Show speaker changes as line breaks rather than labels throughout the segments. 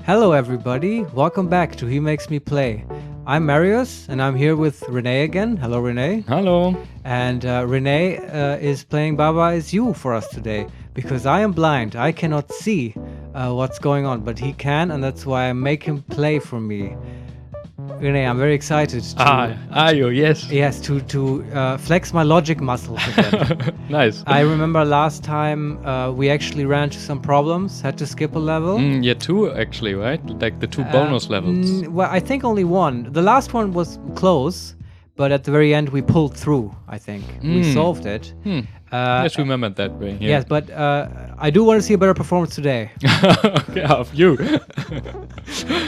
Hello everybody, welcome back to HeMakesMePlay. I'm Marius and I'm here with René again. Hello René.
Hello.
And René is playing Baba Is You for us today because I am blind. I cannot see what's going on, but he can, and that's why I make him play for me. René, I'm very excited to...
Are you? Yes.
Yes, to flex my logic muscles again.
Nice.
I remember last time we actually ran into some problems, had to skip a level.
Yeah, 2 actually, right? Like the 2 bonus levels.
Well, I think only one. The last one was close, but at the very end we pulled through, I think. We solved it.
Yes, remember it that way. Yeah.
Yes, but I do want to see a better performance today.
Okay, of you.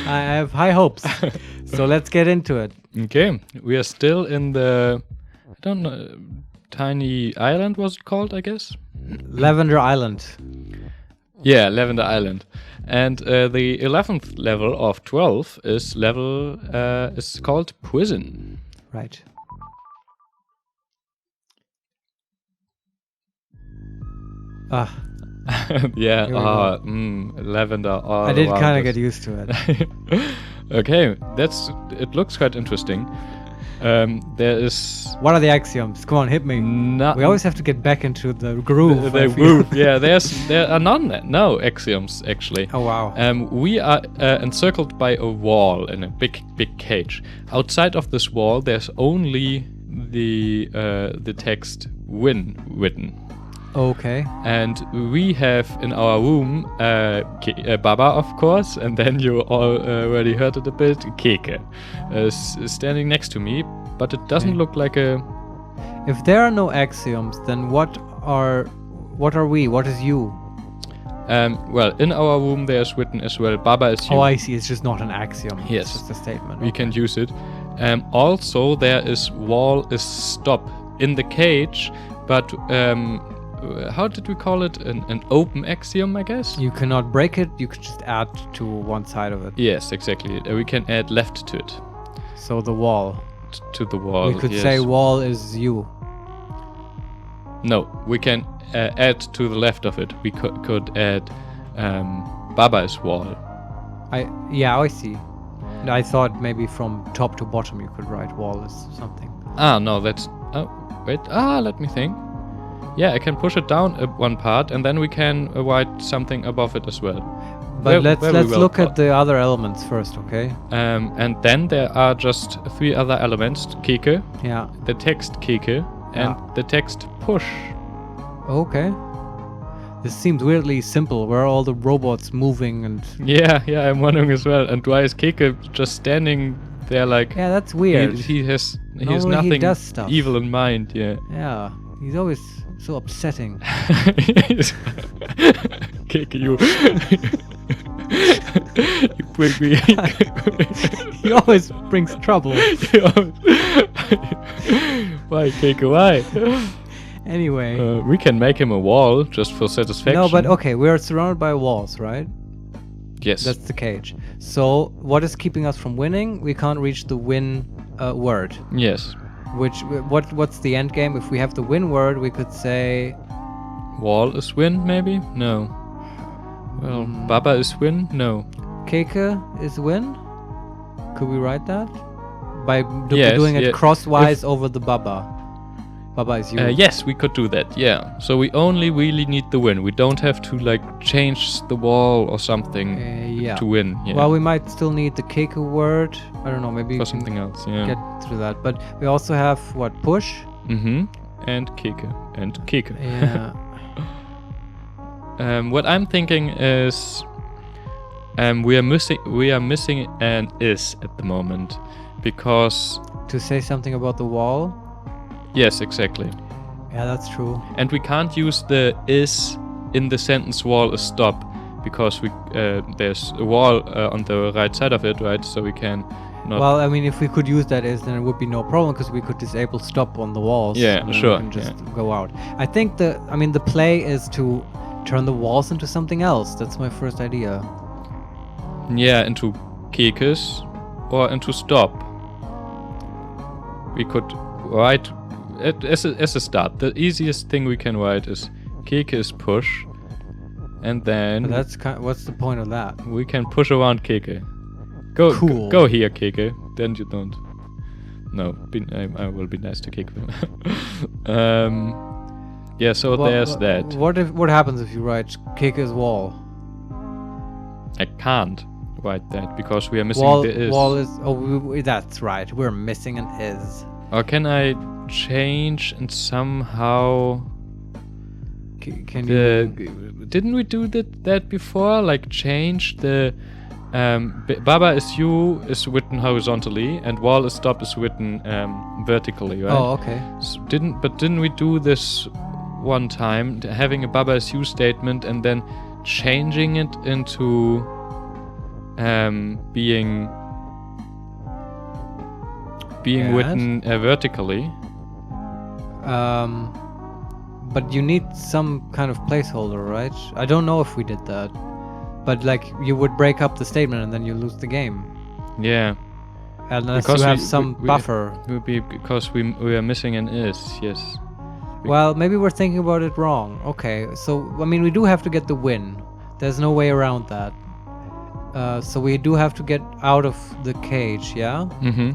I have high hopes. So let's get into it.
Okay, we are still in the, I don't know, tiny island was it called, I guess?
Lavender Island.
Yeah, Lavender Island. And the 11th level of 12 is called Prison.
Right.
Yeah,
Here
lavender.
I did kind of get used to it.
Okay, it looks quite interesting. There is...
What are the axioms? Come on, hit me. We always have to get back into the groove.
The groove. Yeah, there are no axioms actually.
Oh wow.
We are encircled by a wall in a big cage. Outside of this wall, there's only the text "win" written.
Okay.
And we have in our room Baba, of course, and then you already heard it a bit, Keke, standing next to me, but it doesn't look like a...
If there are no axioms, then what are we? What is you?
Well, in our room there's written as well, Baba is you.
Oh, I see. It's just not an axiom.
Yes.
It's just a statement.
We can use it. Also, there is wall is stop in the cage, but... how did we call it? An open axiom, I guess?
You cannot break it, you could just add to one side of it.
Yes, exactly. We can add left to it.
So the wall.
To the wall,
We could
yes.
say wall is you.
No, we can add to the left of it. We could add Baba's wall.
I see. I thought maybe from top to bottom you could write wall as something.
No, that's... Oh, wait. Let me think. Yeah, I can push it down one part, and then we can write something above it as well.
But let's look at the other elements first, okay?
And then there are just 3 other elements: Keke,
Yeah.
the text Keke, and the text push.
Okay. This seems weirdly simple. Where are all the robots moving and...
Yeah, I'm wondering as well. And why is Keke just standing there like...
Yeah, that's weird.
He has
Normally
nothing
he does stuff.
evil in mind, yeah.
Yeah, he's always so upsetting.
Keke, you bring me...
He always brings trouble.
Why, Keke, why?
Anyway.
We can make him a wall just for satisfaction.
No, but okay, we are surrounded by walls, right?
Yes.
That's the cage. So, what is keeping us from winning? We can't reach the win word.
Yes.
What's the end game? If we have the win word, we could say...
Wall is win, maybe? No. Well, Baba is win? No.
Keke is win? Could we write that? By doing it crosswise over the Baba. Baba is you.
Yes, we could do that, yeah. So we only really need the win. We don't have to, like, change the wall or something to win. Yeah.
Well, we might still need the Keke word. I don't know, maybe
for something else, yeah.
Get through that. But we also have, what, push?
Mm-hmm. And Keke. And Keke.
Yeah.
What I'm thinking is... we are missing an is at the moment. Because...
To say something about the wall?
Yes, exactly.
Yeah, that's true.
And we can't use the is in the sentence wall is stop because there's a wall on the right side of it, right? So we can not...
Well, I mean, if we could use that is, then it would be no problem because we could disable stop on the walls.
Yeah, sure.
And just go out. I think the play is to turn the walls into something else. That's my first idea.
Yeah, into Kekes or into stop. We could write... As a start, the easiest thing we can write is Keke is push, and then
But that's what's the point of that?
we can push around Keke. Go,
Cool.
go here, Keke. Then you don't. No, I will be nice to Keke. Yeah, so there's that.
What happens if you write Keke's wall?
I can't write that because we are missing
Wall,
the is.
wall is. Oh, that's right. We're missing an is.
Or can I change and somehow?
Can you?
Didn't we do that before? Like change the Baba is you is written horizontally and wall is stop is written vertically, right?
Oh, okay.
So didn't we do this one time, having a Baba is you statement and then changing it into being
Yes.
written vertically?
But you need some kind of placeholder, right? I don't know if we did that. But like you would break up the statement and then you lose the game.
Yeah.
Unless
Because
you have
we-
some
we-
buffer.
Would be because we are missing an is, yes.
Well, maybe we're thinking about it wrong. Okay, so I mean we do have to get the win. There's no way around that. So we do have to get out of the cage, yeah?
Mm-hmm.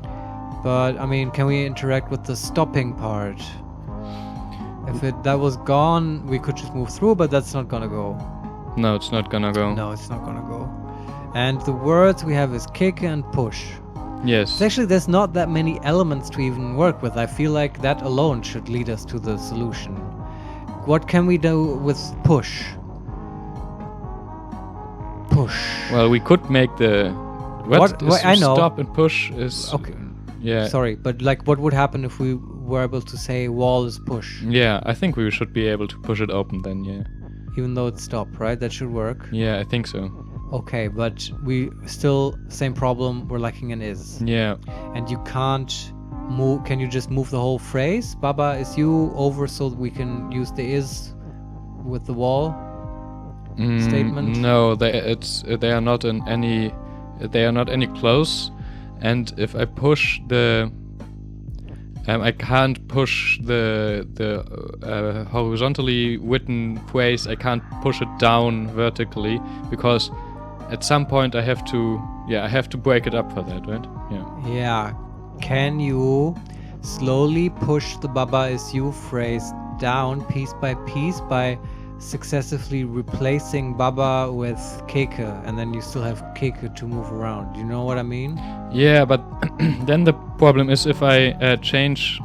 But I mean, can we interact with the stopping part? If that was gone, we could just move through, but that's not gonna go.
No, it's not gonna go.
No, it's not gonna go. And the words we have is kick and push.
Yes.
Actually, there's not that many elements to even work with. I feel like that alone should lead us to the solution. What can we do with push? Push.
Well, we could make the
What- I know.
Stop and push is
Okay.
Yeah.
Sorry, but like, what would happen if we were able to say wall is push,
Yeah, I think we should be able to push it open then. Yeah.
even though it's stop, right? That should work.
Yeah, I think so.
Okay, but we still same problem. We're lacking an is,
Yeah.
and you can't move. Can you just move the whole phrase? Baba is you over so that we can use the is with the wall statement.
No, they are not in any. They are not any close, and if I push the. I can't push the horizontally written phrase. I can't push it down vertically because at some point I have to. Yeah, I have to break it up for that, right? Yeah.
Yeah. Can you slowly push the Baba is you phrase down piece by piece by successively replacing Baba with Keke, and then you still have Keke to move around? You know what I mean?
Yeah, but then the problem is if I change.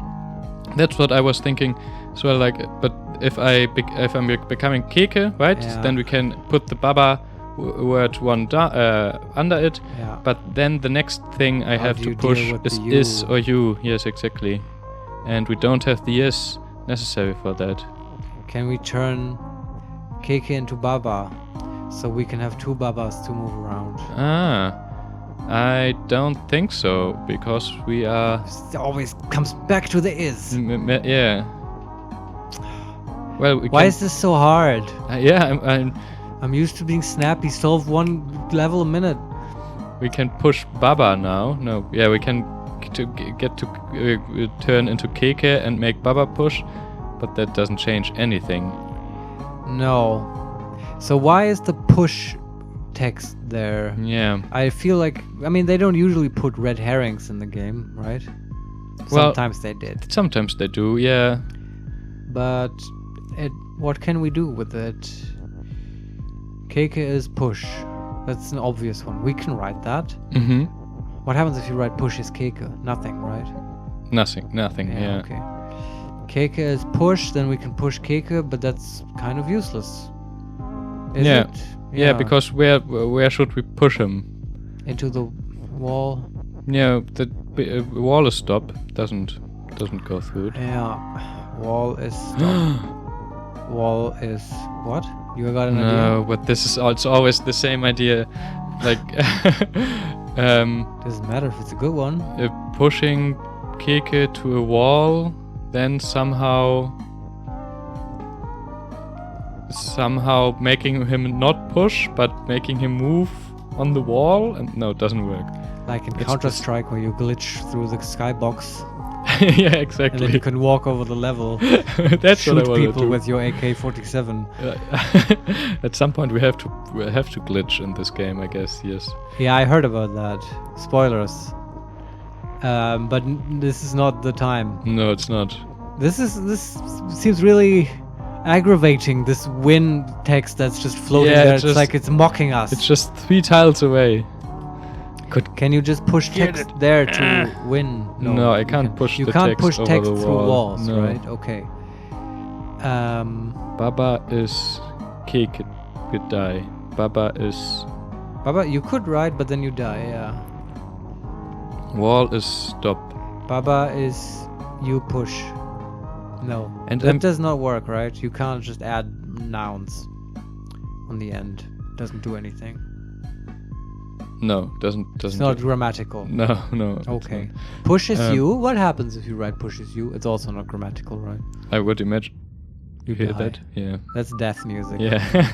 That's what I was thinking as well. Like, but if I'm becoming Keke, right?
Yeah.
Then we can put the Baba word one under it.
Yeah.
But then the next thing I
How
have
do
to
you
push
deal with
is
the
is
you?
or you. Yes, exactly. And we don't have the is necessary for that.
Can we turn Keke into Baba so we can have two Babas to move around?
I don't think so because we are.
It always comes back to the is.
Yeah. Well, we
Why
can,
is this so hard?
yeah,
I'm used to being snappy. Solve one level a minute.
we can push Baba now. No, yeah, we can get to turn into Keke and make Baba push, but that doesn't change anything.
No. So why is the push text there?
Yeah.
I feel like, I mean, they don't usually put red herrings in the game, right?
Well-
Sometimes they did.
Sometimes they do, yeah.
But what can we do with it? Keke is push. That's an obvious one. We can write that.
Mm-hmm.
What happens if you write push is Keke? Nothing, right?
Nothing, yeah.
Okay. Keke is push, then we can push Keke, but that's kind of useless. Is
Yeah.
it?
Yeah, because where should we push him?
Into the wall.
Yeah, the wall is stop. Doesn't go through it.
Yeah. Wall is stop. Wall is what? You got an idea?
No, but it's always the same idea. Like
Doesn't matter if it's a good one.
pushing Keke to a wall, then somehow making him not push, but making him move on the wall. And no, it doesn't work.
Like in
It's
Counter-Strike where you glitch through the skybox.
Yeah,
And then
exactly.
you can walk over the level,
That's
shoot
what I want to
people
do.
with your AK-47.
At some point, we have to glitch in this game, I guess. Yes.
Yeah, I heard about that. Spoilers. But this is not the time.
No, it's not.
This seems really aggravating. This win text that's just floating
Yeah,
there.
it's
It's
just-
like it's mocking us.
It's just 3 tiles away.
Can you just push text there to win?
No, I
you
can't
can-
push
You
the
can't
text
push
over
text
the
through
wall.
walls,
No.
right? Okay.
Baba is Keke. You die. Baba is
Baba, you could ride, but then you die. Yeah.
wall is stop.
Baba is you push. No,
And
that does not work, right? You can't just add nouns on the end. Doesn't do anything.
No, doesn't.
It's not grammatical.
No, no. it's
Okay.
not.
Pushes you. What happens if you write pushes you? It's also not grammatical, right?
I would imagine. You hear
die.
that? Yeah.
That's death music.
Yeah.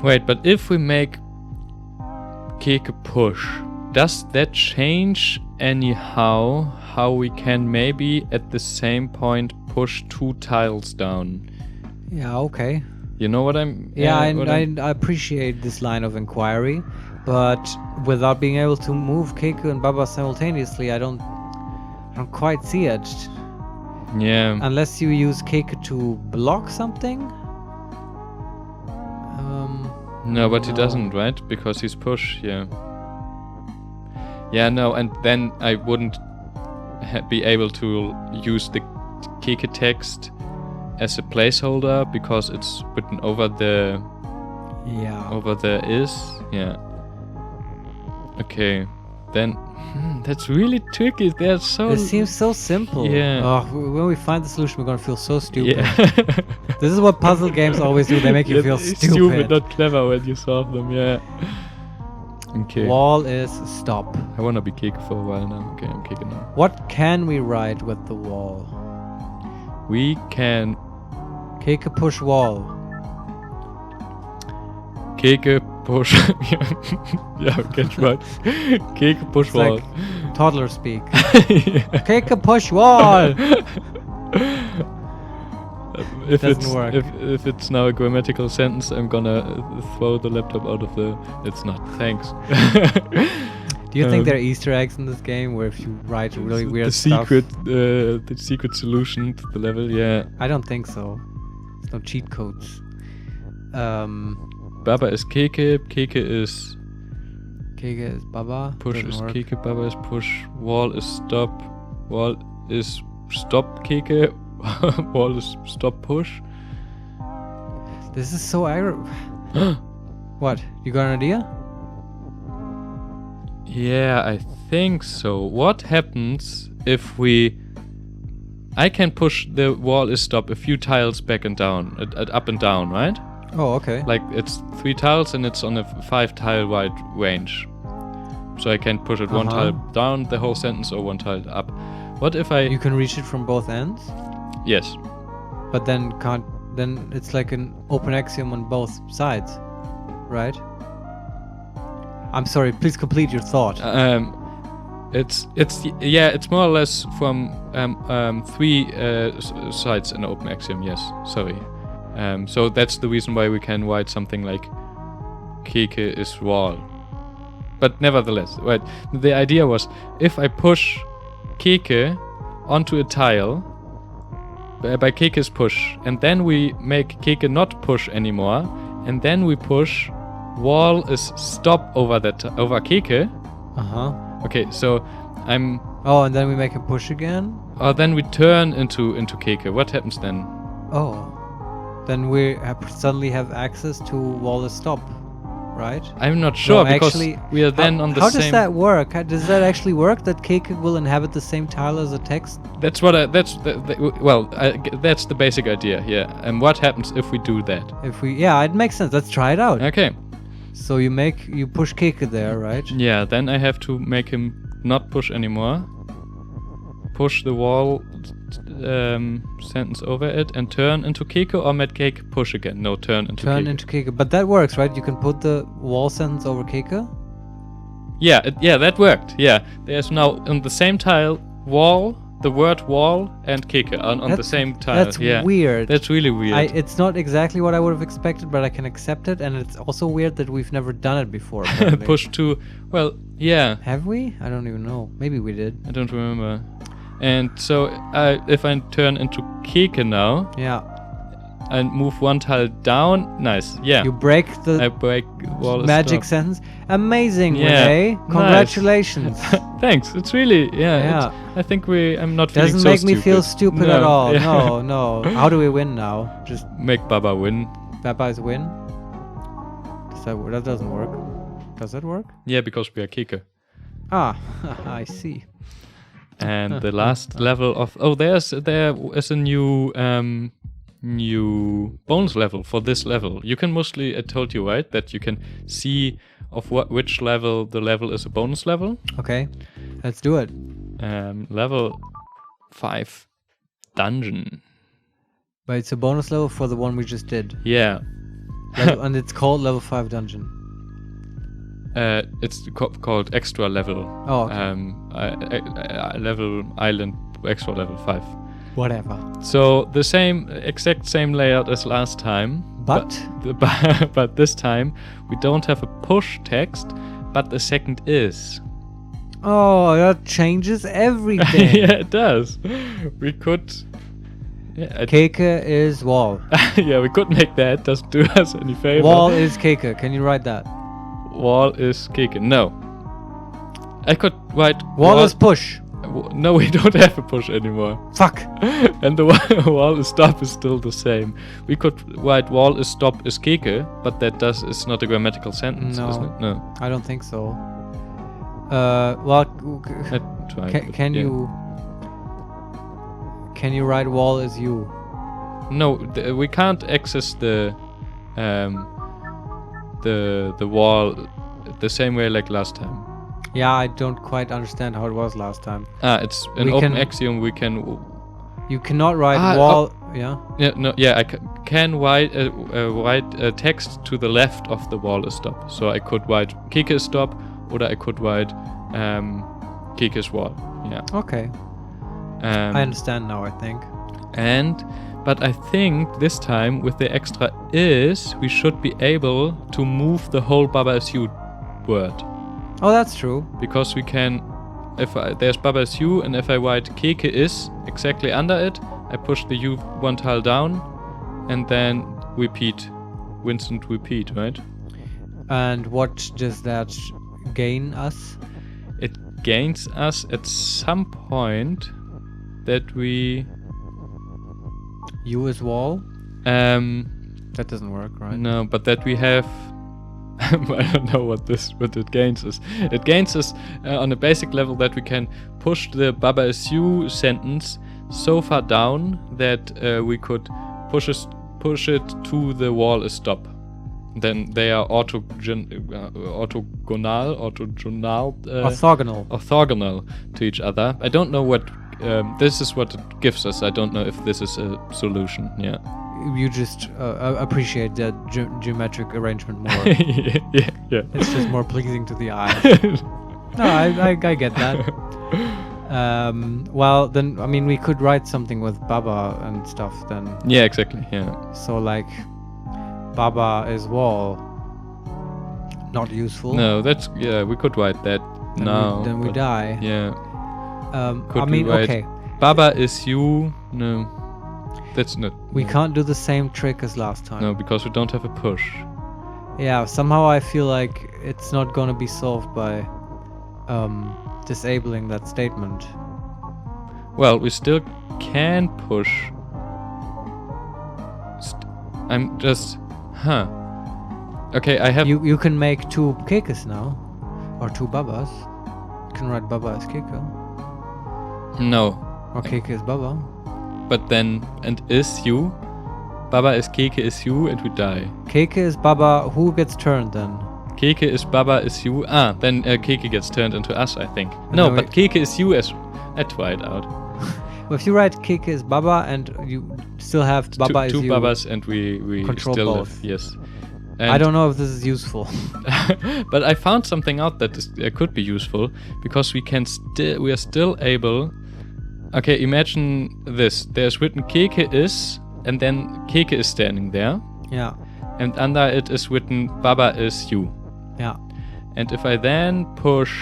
Wait, but if we make Keke push, does that change anyhow how we can maybe at the same point push 2 tiles down?
Yeah. Okay.
You know what I'm?
Yeah,
what I'm-
I appreciate this line of inquiry, but without being able to move Keke and Baba simultaneously, I don't quite see it.
Yeah.
Unless you use Keke to block something.
No, but he
no.
doesn't, right? Because he's push. Yeah. Yeah. No, and then I wouldn't be able to use the Keke text as a placeholder because it's written over the is. Yeah. Okay. Then that's really tricky. They're so.
It seems so simple.
Yeah.
Oh, when we find the solution, we're gonna feel so stupid.
Yeah.
This is what puzzle games always do. They make you feel
It's
stupid.
not clever when you solve them. Yeah. Okay.
Wall is stop.
I wanna be Keke for a while now. Okay, I'm Keke now.
What can we write with the wall?
We can
Keke push wall.
Keke push. Yeah, okay, right. Keke push
It's
wall.
like toddler speak.
Yeah.
Keke push wall.
If
Doesn't
it's
work.
if it's now a grammatical sentence, I'm gonna throw the laptop out of the. It's not. Thanks.
Do you think
Um,
there are Easter eggs in this game where if you write really weird
the
stuff?
the secret solution to the level. Yeah.
I don't think so. There's no cheat codes.
Baba is Keke. Keke is
Keke is Baba.
push.
Doesn't
Is
work.
Keke. Baba is push. Wall is stop. Wall is stop. Keke. Wall is stop push.
This is so What? You got an idea?
Yeah, I think so. What happens if I can push the wall is stop a few tiles back and down, up and down, right?
Oh, okay.
Like it's 3 tiles and it's on a 5 tile wide range. So I can push it 1
Uh-huh.
tile down the whole sentence or 1 tile up. What if I...
You can reach it from both ends,
Yes.
but then can't. Then it's like an open axiom on both sides, right? I'm sorry. Please complete your thought.
It's more or less from 3 sides in open axiom. Yes, sorry. So that's the reason why we can write something like Keke is wall. But nevertheless, right? The idea was if I push Keke onto a tile by Keke's push, and then we make Keke not push anymore, and then we push wall is stop over over Keke.
Uh-huh.
Okay, so I'm.
Oh, and then we make him push again?
Then we turn into Keke. What happens then?
Oh. Then we suddenly have access to wall is stop, right?
I'm not sure
No,
because
actually,
we are then on the
how
same.
does that work? Does that actually work? That Keke will inhabit the same tile as a text?
That's what that's that's the basic idea. Yeah. And what happens if we do that?
It makes sense. Let's try it out.
Okay.
So you push Keke there, right?
Yeah. Then I have to make him not push anymore. Push the wall sentence over it and turn into Keke, or make Keke push again? No, turn into
Turn
Keke.
into Keke. But that works, right? You can put the wall sentence over Keke?
Yeah, that worked. Yeah, there's now on the same tile wall, the word wall and Keke on the same tile.
That's weird.
That's really weird.
It's not exactly what I would have expected, but I can accept it. And it's also weird that we've never done it before. apparently.
Push to, well, yeah,
Have we? I don't even know. Maybe we did.
I don't remember. And so if I turn into Keke now
Yeah.
and move one tile down, nice. Yeah,
You break
I
the
break wall. is
magic
stopped.
sentence. Amazing,
Yeah.
René.
Nice.
Congratulations.
Thanks. It's really
Yeah.
I think I'm not feeling
Doesn't
so
make me feel
stupid.
stupid at all.
Yeah.
No. How do we win now? Just
Make Baba win.
Baba's win? That doesn't work. Does that work?
Yeah, because we are Keke.
Ah, I see.
And the last level of there is a new bonus level for this level. You can mostly, I told you, right, that you can see of which level the level is a bonus level.
Okay, let's do it.
Level 5 dungeon.
But it's a bonus level for the one we just did.
Yeah.
And it's called level 5 dungeon.
It's called extra level.
Oh, okay.
Level island extra level 5.
Whatever.
So the exact same layout as last time.
But
But this time we don't have a push text, but the second is.
oh, that changes everything.
Yeah, it does. We could. Yeah,
Keke is wall.
yeah, we could make that. Doesn't do us any favor.
Wall is Keke. Can you write that?
Wall is Keke. No. I could write.
Wall is push.
No, we don't have a push anymore.
Fuck.
And the wall is stop is still the same. We could write wall is stop is Keke, but it's not a grammatical sentence,
No.
isn't it? No.
I don't think so. Well,
I tried, but
can
yeah.
you write wall is you?
No, we can't access the wall the same way like last time.
Yeah, I don't quite understand how it was last time.
It's an
We
open
can-
axiom. We can.
You cannot write
Ah,
wall. Yeah.
Yeah, no, yeah. I can write a text to the left of the wall is stop. So I could write Keke is stop, or I could write Keke is wall. Yeah.
Okay. I understand now, I think.
But I think this time with the extra is, we should be able to move the whole Baba is you word.
Oh, that's true.
Because we can, there's Baba is you, and if I write Keke is exactly under it, I push the U one tile down, and then repeat, Vincent repeat, right?
And what does that gain us?
It gains us at some point that we...
You is wall? That doesn't work, right?
No, but that we have... I don't know what it gains us. It gains us on a basic level that we can push the Baba is you sentence so far down that we could push it to the wall is stop. Then they are orthogonal to each other. I don't know what this is what it gives us. I don't know if this is a solution. Yeah.
You just appreciate that geometric arrangement more.
yeah.
It's just more pleasing to the eye. No, I get that. Well, then, I mean, we could write something with Baba and stuff then.
Yeah, exactly. Yeah.
So, like, Baba is wall. Not useful.
No, we could write that now.
Then we die.
Yeah.
I mean, okay.
Baba is you. No. That's not.
We can't do the same trick as last time.
No, because we don't have a push.
Yeah, somehow I feel like it's not going to be solved by disabling that statement.
Well, we still can push. I'm just... Okay, I have...
You can make 2 Kekes now. Or 2 Babas. You can write Baba as Keke.
No.
Or Keke is Baba.
But then, and is you, Baba is Keke is you, and we die.
Keke is Baba, who gets turned then?
Keke is Baba is you. Then Keke gets turned into us, I think. No, but Keke is you as... I tried out.
Well, if you write Keke is Baba and you still have Baba is
two
you.
Babas and we
control
still
both.
have... Yes.
I don't know if this is useful.
But I found something out that could be useful, because we are still able. Okay, imagine this. There's written Keke is, and then Keke is standing there.
Yeah.
And under it is written Baba is you.
Yeah.
And if I then push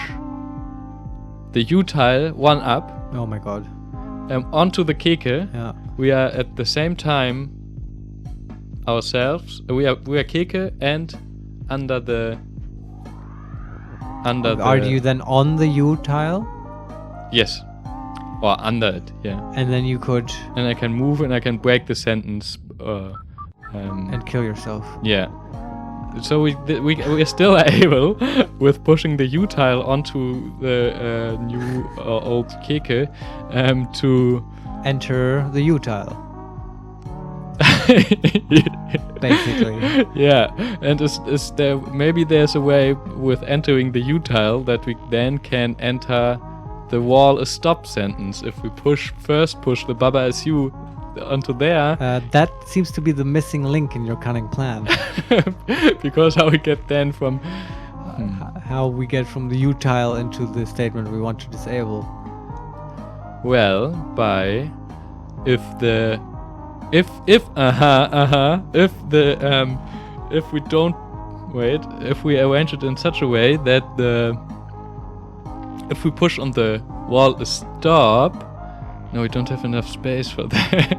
the U tile one up.
Oh my god.
Onto the Keke.
Yeah.
We are at the same time ourselves. We are Keke and under the. Are you then on the U tile? Yes. Or under it, yeah.
And then you could.
And I can move and I can break the sentence.
And kill yourself.
Yeah. So we are still able, with pushing the U tile onto the new old Keke, to
enter the U tile. Basically.
Yeah, and is there maybe there's a way with entering the U tile that we then can enter the wall a stop sentence if we first push the Baba is you onto there.
That seems to be the missing link in your cunning plan.
Because how we get then from
how we get from the U tile into the statement we want to disable.
Well, by if we arrange it in such a way that if we push on the wall a stop. No, we don't have enough space for that.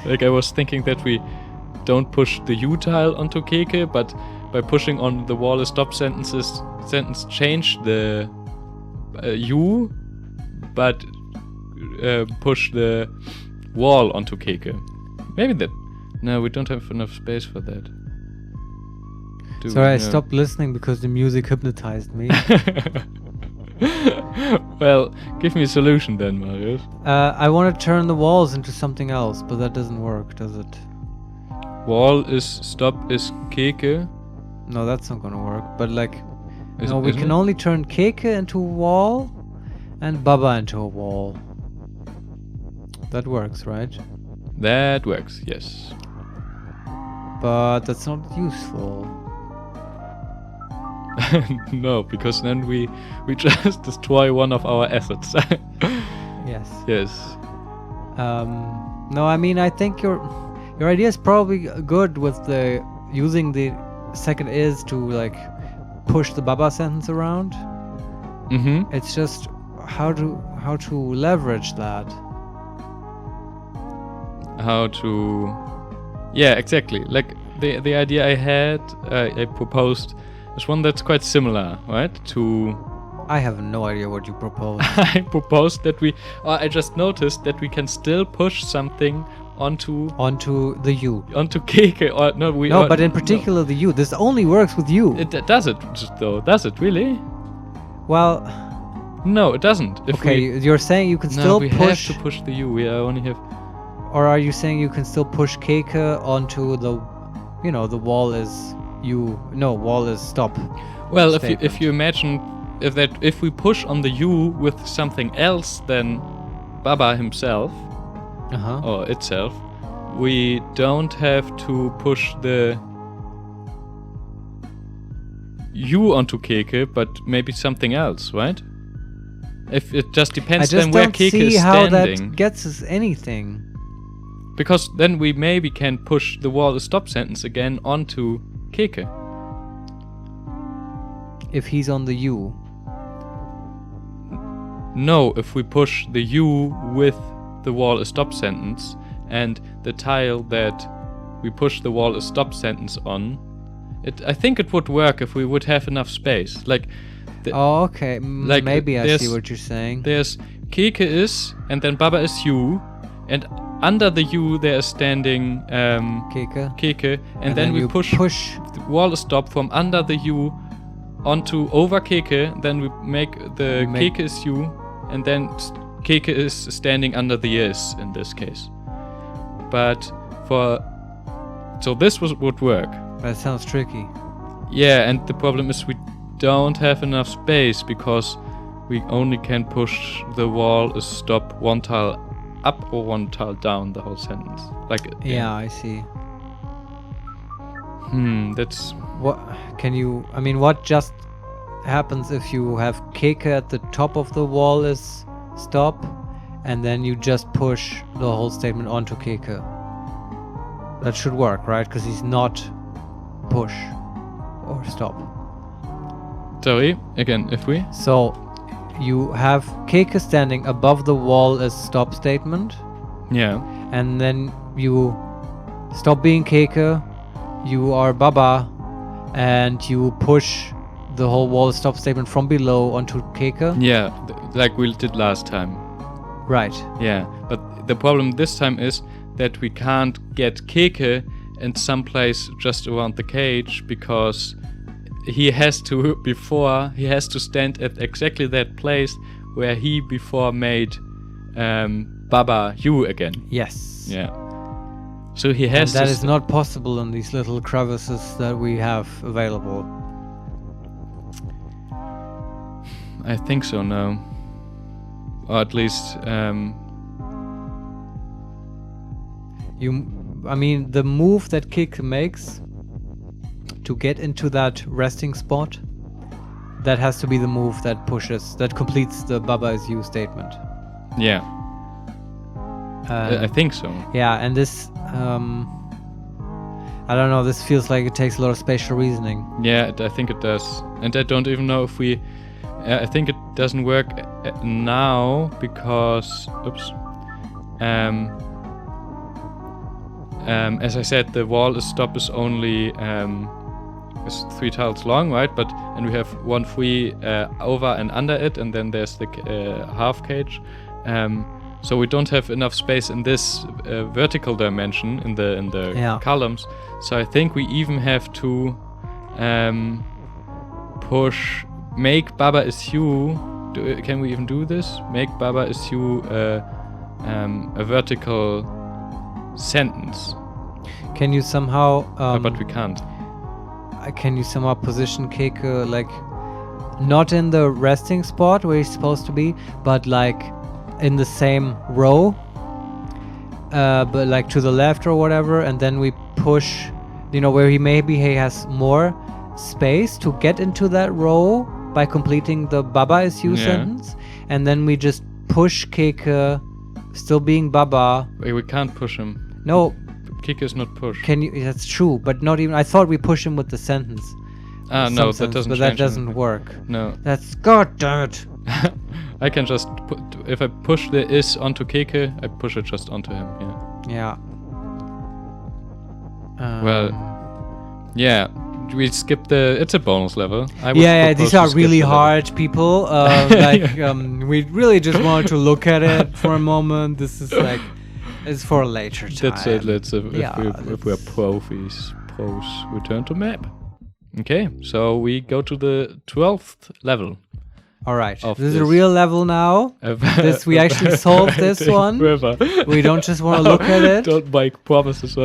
Like, I was thinking that we don't push the U tile onto Keke, but by pushing on the wall a stop sentence change the U, but push the wall onto Keke. Maybe that. No, we don't have enough space for that.
Sorry, I stopped listening because the music hypnotized me.
Well, give me a solution then, Marius.
I want to turn the walls into something else, but that doesn't work, does it?
Wall is stop is Keke.
No, that's not gonna work. But like, we can only turn Keke into a wall and Baba into a wall. That works, right?
That works, yes.
But that's not useful.
No, because then we just destroy one of our assets.
Yes.
Yes.
No, I mean, I think your idea is probably good with the using the second is to like push the Baba sentence around.
Mm-hmm.
It's just how to leverage that.
Yeah, exactly. Like the idea I had, I proposed, is one that's quite similar, right?
I have no idea what you propose.
I proposed that I just noticed that we can still push something onto
the U.
Onto Keke, or no,
but in particular the U. This only works with U.
Does it though? Does it really?
Well,
no, it doesn't.
You're saying you can still
we
push.
have to push the U. We only have.
Or are you saying you can still push Keke onto the, the wall is U? No, wall is stop.
Well, if you imagine if we push on the U with something else than Baba himself or itself, we don't have to push the U onto Keke, but maybe something else, right? If it just depends then where Keke is standing.
I just don't see how that gets us anything.
Because then we maybe can push the wall a stop sentence again onto Keke.
If he's on the U.
No, if we push the U with the wall a stop sentence and the tile that we push the wall a stop sentence on, I think it would work if we would have enough space.
Okay. Maybe I see what you're saying.
There's Keke is, and then Baba is U, and under the U there is standing Keke, and then we push the wall a stop from under the U onto over Keke, then we make Keke is U, and then Keke is standing under the is in this case. But so this would work.
That sounds tricky.
Yeah, and the problem is we don't have enough space because we only can push the wall a stop one tile up or one tile down the whole sentence.
Yeah, I see.
That's...
What can you? I mean, what just happens if you have Keke at the top of the wall is stop, and then you just push the whole statement onto Keke? That should work, right? Because he's not push or stop.
Sorry, again, if we...
So you have Keke standing above the wall as stop statement,
Yeah.
and then you stop being Keke, you are Baba, and you push the whole wall stop statement from below onto Keke.
Yeah, like we did last time.
Right.
Yeah, but the problem this time is that we can't get Keke in some place just around the cage, because he has to stand at exactly that place where he before made Baba you again.
Yes.
Yeah. So he has
And that
to
is not possible in these little crevices that we have available.
I think so, no. Or at least
I mean, the move that Keke makes to get into that resting spot, that has to be the move that completes the Baba is you statement.
yeah. I think so.
Yeah, and this, I don't know, this feels like it takes a lot of spatial reasoning.
Yeah, I think it does. And I don't even know if we... I think it doesn't work now because... Oops. As I said, the wall is stop is only is 3 tiles long, right? And we have 1 free over and under it, and then there's the half cage. So we don't have enough space in this vertical dimension in the columns. So I think we even have to make Baba is you. Can we even do this? Make Baba is you a vertical sentence.
Can you somehow...
but we can't.
Can you somehow position Keke like not in the resting spot where he's supposed to be, but like in the same row, but like to the left or whatever, and then we push, where he has more space to get into that row by completing the Baba is you sentence, and then we just push Keke, still being Baba.
Wait, we can't push him.
No.
Keke is not pushed.
That's true, but not even. I thought we push him with the sentence.
No, that doesn't.
But that doesn't work.
No.
That's God damn it.
I can just if I push the is onto Keke, I push it just onto him. Yeah.
Yeah.
Well, yeah. We skip it's a bonus level.
These are really hard, people. We really just wanted to look at it for a moment. This is like, it's for a later time.
That's it. If we're pros, return to map. Okay, so we go to the 12th level.
All right, this is a real level now. We actually solved this one.
River.
We don't just want to look at it.
Don't make promises.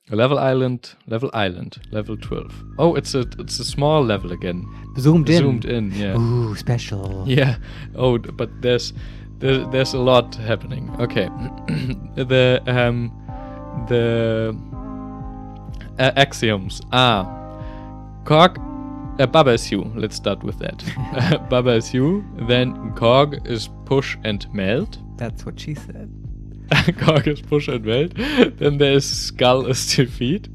Level island, level 12. Oh, it's a small level again.
Zoomed
in, yeah.
Ooh, special.
Yeah. Oh, but there's a lot happening. Okay. The axioms are Cog, Baba is you. Let's start with that. Baba is you. Then Cog is push and melt.
That's what she said.
Cog is push and melt. Then there is skull is defeat.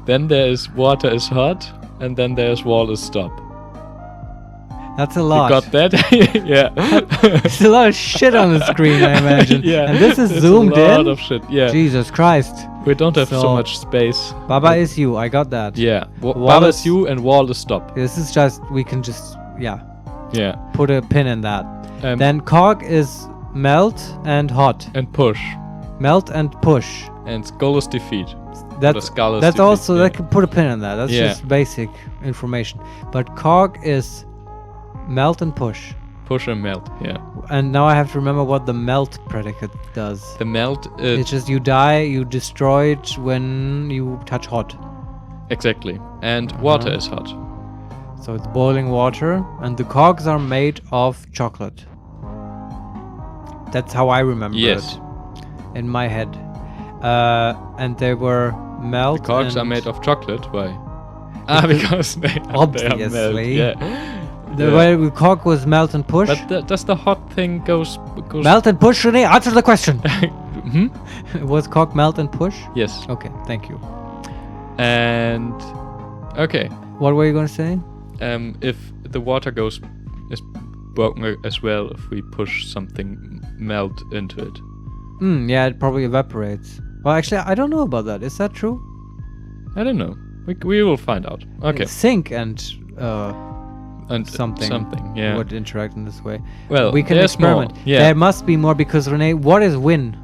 Then there is water is hot. And then there is wall is stop.
That's a lot.
You got that? Yeah.
There's a lot of shit on the screen, I imagine.
Yeah.
And this is zoomed in?
A lot of shit, yeah.
Jesus Christ.
We don't have so much space.
Baba is you, I got that.
Yeah. Baba is you and wall is stop.
This is just, we can just,
Yeah.
put a pin in that. Then Cog is melt and hot.
And push.
Melt and push.
And skull is defeat.
That's
defeat,
also,
yeah.
that can put a pin in that. That's just basic information. But Cog is melt and push.
Push and melt, yeah.
And now I have to remember what the melt predicate does.
The melt...
it's just you die, you destroy it when you touch hot.
Exactly. And water is hot.
So it's boiling water, and the cogs are made of chocolate. That's how I remember it in my head. and they were melt.
The corks are
and
made of chocolate. Why? Because they are melt.
Obviously.
Yeah.
The cork was melt and push.
But does the hot thing goes
Melt and push, René? Answer the question.
Hmm?
Was cork melt and push?
Yes.
Okay, thank you.
And okay.
What were you going to say?
If the water is broken as well if we push something melt into it.
Yeah, it probably evaporates. Well, actually, I don't know about that. Is that true?
I don't know. We will find out. Okay.
Sink and
something. Yeah.
would interact in this way.
Well,
We can
there's
experiment.
more. Yeah.
There must be more because, René, what is win?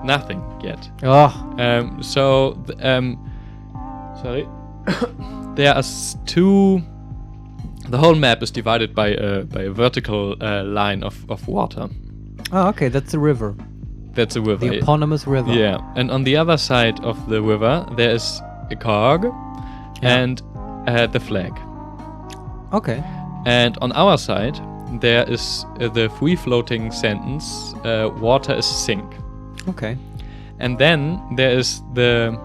Nothing yet.
Oh,
Sorry. There are two. The whole map is divided by a vertical line of water.
okay, that's a river.
That's a river.
The eponymous river.
Yeah, and on the other side of the river there is a cog and the flag.
Okay.
And on our side there is the free-floating sentence, water is sink.
Okay.
And then there is the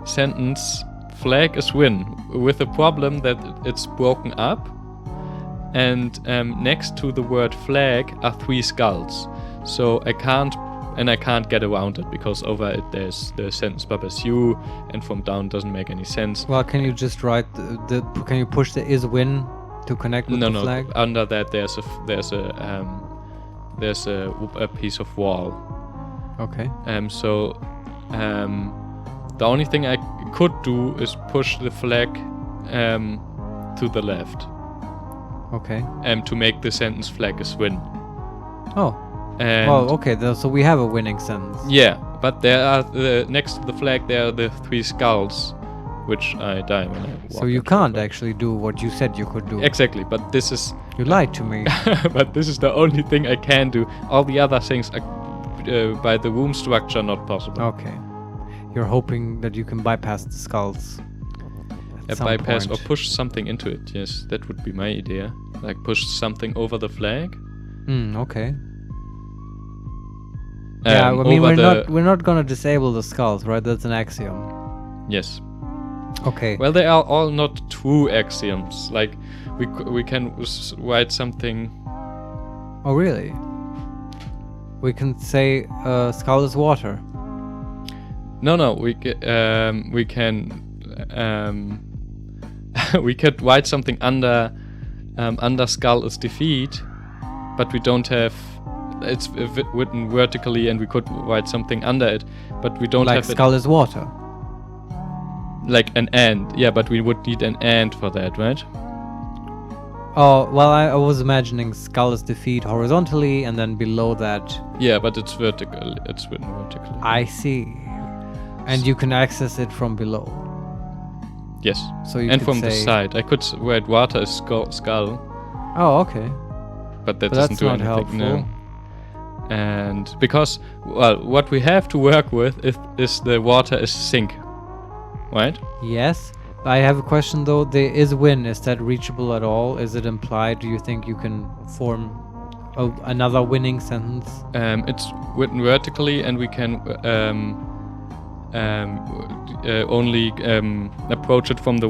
sentence, flag is win, with the problem that it's broken up. And next to the word flag are 3 skulls. So I can't get around it because over it there's the sentence Baba is you, and from down doesn't make any sense.
Well, can you just write can you push the is win to connect with the flag?
Under that there's a piece of wall.
Okay.
The only thing I could do is push the flag to the left.
Okay.
To make the sentence flag is win.
Oh.
And
Well, okay. So we have a winning sentence.
yeah, but there are next to the flag there are the 3 skulls, which I die when I walk.
So you
into
can't
the flag.
actually do what you said you could do.
Exactly, but this is
You lied to me.
but this is the only thing I can do. All the other things are by the room structure not possible.
Okay. You're hoping that you can bypass the skulls. at some
Bypass or
point.
push something into it. Yes, that would be my idea. Like push something over the flag.
Okay. Yeah, I mean
over
we're not gonna disable the skulls, right? That's an axiom.
Yes.
Okay.
Well, they are all not true axioms. Like we can write something.
Oh really? We can say skull is water.
No, we can we could write something under skull is defeat, but we don't have. It's written vertically, and we could write something under it, but we don't
Like
have
skull is water.
like an and. Yeah, but we would need an and for that, right?
Oh well, I was imagining skull is defeat horizontally, and then below that.
Yeah, but it's vertical. It's written vertically.
I see. And you can access it from below.
Yes.
So you
and
could
from the
say-
side, I could write water is skull,
Oh okay.
but that
But
doesn't
that's
do
not
anything.
helpful.
No. And because, well, what we have to work with is the water is sink, right?
Yes. I have a question though. The is win, is that reachable at all? Is it implied? Do you think you can form another winning sentence?
It's written vertically, and we can only approach it from the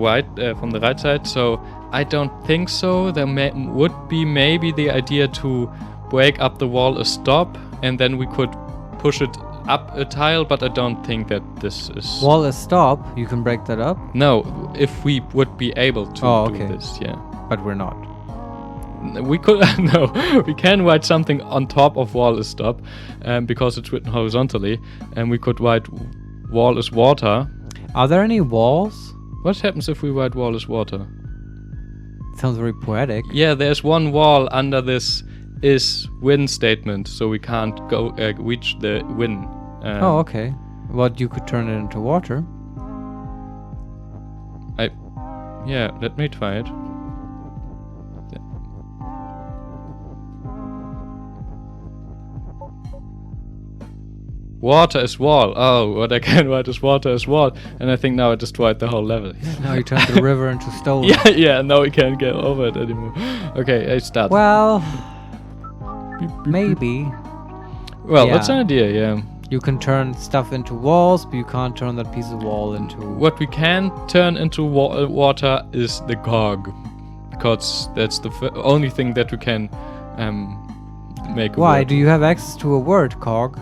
right side. So I don't think so. There would be maybe the idea to break up the wall a stop, and then we could push it up a tile, but I don't think that this is...
Wall is stop. You can break that up,
No, if we would be able to do
okay.
this, yeah.
but we're not.
We could... No, we can write something on top of wall is stop, because it's written horizontally, and we could write wall is water.
Are there any walls?
What happens if we write wall is water?
Sounds very poetic.
Yeah, there's one wall under this is win statement, so we can't go reach the win.
Oh, okay. Well, you could turn it into water.
Yeah, let me try it. Water is wall. Oh, what I can write is water is wall. And I think now I destroyed the whole level.
Now you turned the river into stone.
Yeah, now we can't get over it anymore. Okay, I start.
Well, maybe.
Well,
yeah.
that's an idea, yeah.
You can turn stuff into walls, but you can't turn that piece of wall into...
What we can turn into water is the cog, because that's the only thing that we can make.
Why? Do you have access to a word, cog?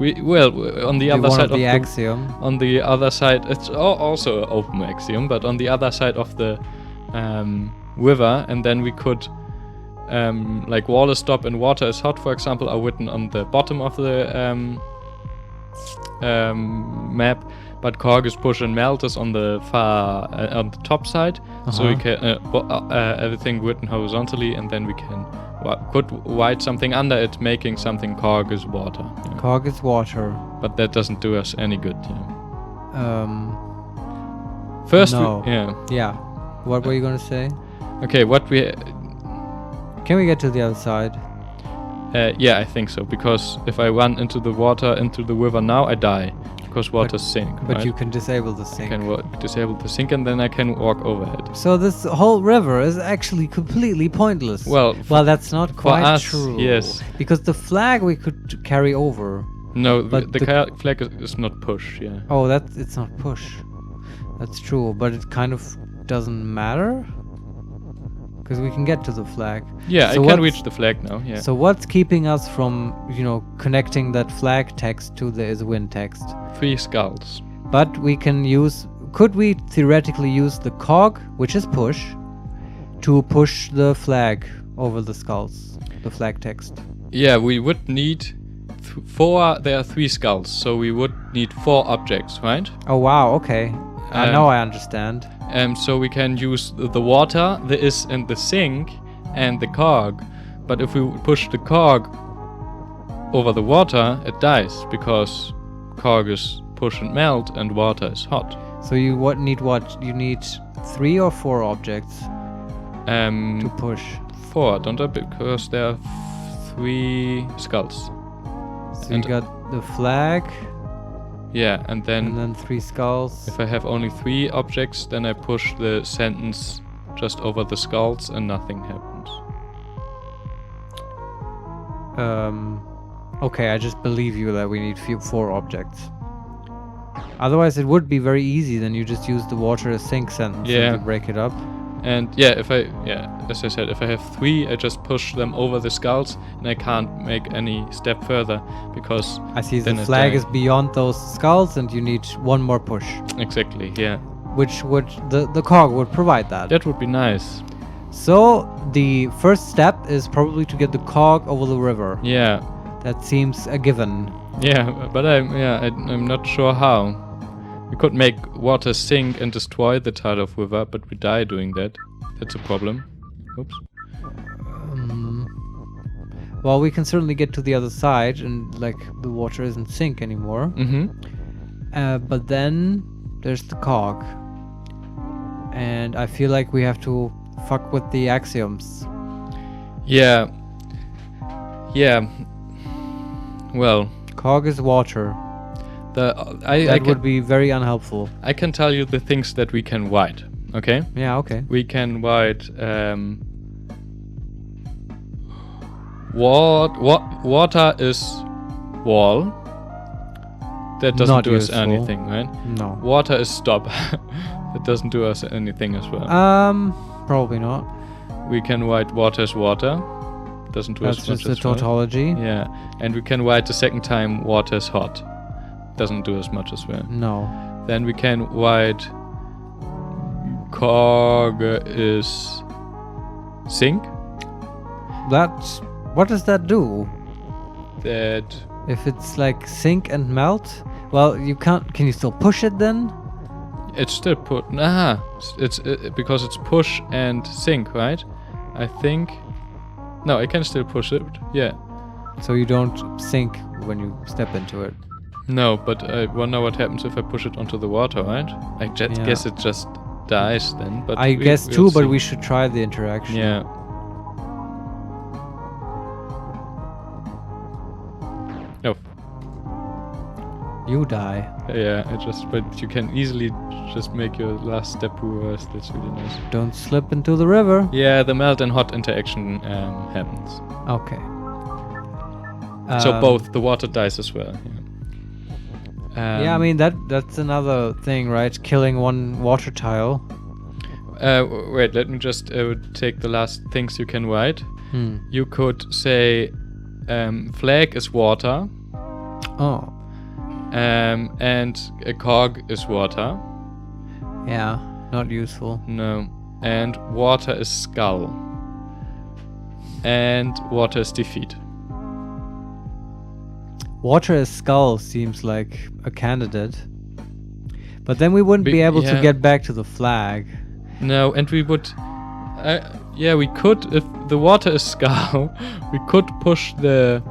On the other side of
the axiom.
On the other side, it's also an open axiom, but on the other side of the river, and then we could like wall is stop and water is hot, for example, are written on the bottom of the map, but cog is push and melt is on the far on the top side. So we can everything written horizontally, and then we can could write something under it, making something cog is water. Yeah.
Cog is water.
But that doesn't do us any good. First,
no.
Yeah.
What were you gonna say?
Okay,
Can we get to the other side?
Yeah, I think so, because if I run into the water, into the river now, I die, because water sink.
But
right?
you can disable the sink.
I can disable the sink, and then I can walk over it.
So this whole river is actually completely pointless.
Well,
that's not quite
us,
true.
yes.
Because the flag we could carry over.
No,
but
the flag is not push, yeah.
Oh, it's not push. That's true, but it kind of doesn't matter. Because we can get to the flag.
Yeah,
so
I can reach the flag now, yeah.
So what's keeping us from, connecting that flag text to the is win text?
3 skulls.
But we can could we theoretically use the cog, which is push, to push the flag over the skulls, the flag text?
Yeah, we would need 4, there are 3 skulls, so we would need 4 objects, right?
Oh wow, okay. Now I understand.
So we can use the water, the is and the sink, and the cog. But if we push the cog over the water, it dies, because cog is push and melt, and water is hot.
So you need what? You need 3 or 4 objects to push?
4, don't I? Because there are 3 skulls.
So you got the flag.
Yeah, and then
3 skulls.
If I have only 3 objects, then I push the sentence just over the skulls and nothing happens.
Okay, I just believe you that we need 4 objects. Otherwise, it would be very easy. Then you just use the water as sink sentence to break it up.
And as I said, if I have 3, I just push them over the skulls, and I can't make any step further, because
I see the flag is beyond those skulls, and you need 1 more push.
Exactly, yeah.
Which would the cog would provide that.
That would be nice.
So the first step is probably to get the cog over the river.
Yeah.
That seems a given.
Yeah, but I'm not sure how. We could make water sink and destroy the tile of river, but we die doing that. That's a problem. Oops.
Well, we can certainly get to the other side, and the water isn't sink anymore. But then there's the cog, and I feel like we have to fuck with the axioms.
Yeah. Well,
cog is water. That would be very unhelpful.
I can tell you the things that we can write, okay?
Yeah, okay.
We can write water is wall. That doesn't do us anything, right?
No.
Water is stop. That doesn't do us anything as well.
Probably not.
We can write water is water. Doesn't do us much as well.
That's just the tautology.
Yeah, and we can write the second time water is hot. Doesn't do as much as well.
No.
Then we can write cog is sink.
What does that do?
That
if it's like sink and melt, well, you can't. Can you still push it then?
It's still it's because it's push and sink, right? I think. No, I can still push it. Yeah.
So you don't sink when you step into it.
No, but I wonder what happens if I push it onto the water, right? I guess it just dies then. But
I guess too, but we should try the interaction.
Yeah. Oh.
You die.
Yeah, but you can easily just make your last step reverse. That's really nice.
Don't slip into the river.
Yeah, the melt and hot interaction happens.
Okay.
So both the water dies as well. Yeah.
Yeah, I mean that's another thing, right? Killing one water tile.
Wait, let me just take the last things you can write.
Hmm.
You could say flag is water.
Oh.
And a cog is water.
Yeah, not useful.
No. And water is skull. And water is defeat.
Water is skull seems like a candidate. But then we wouldn't be able to get back to the flag.
No, and we would... yeah, we could, if the water is skull, we could push the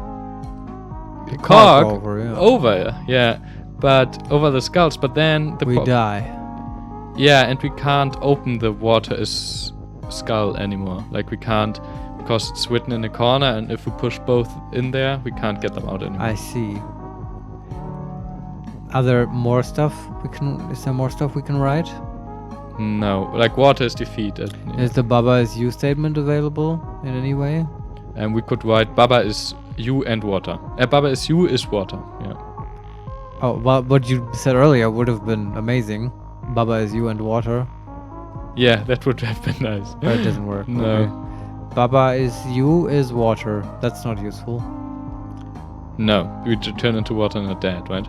cog over, yeah. But over the skulls, but then...
we die.
Yeah, and we can't open the water is skull anymore. Like, we can't, because it's written in a corner, and if we push both in there, we can't get them out anymore.
I see. Are there more stuff we can... Is there more stuff we can write?
No, like water is defeat.
Is the Baba is you statement available in any way?
And we could write Baba is you and water. Baba is you is water, yeah.
Oh, well, what you said earlier would have been amazing. Baba is you and water.
Yeah, that would have been nice.
But it doesn't work.
No.
Okay. Baba is you is water. That's not useful.
No, we turn into water and are dead, right?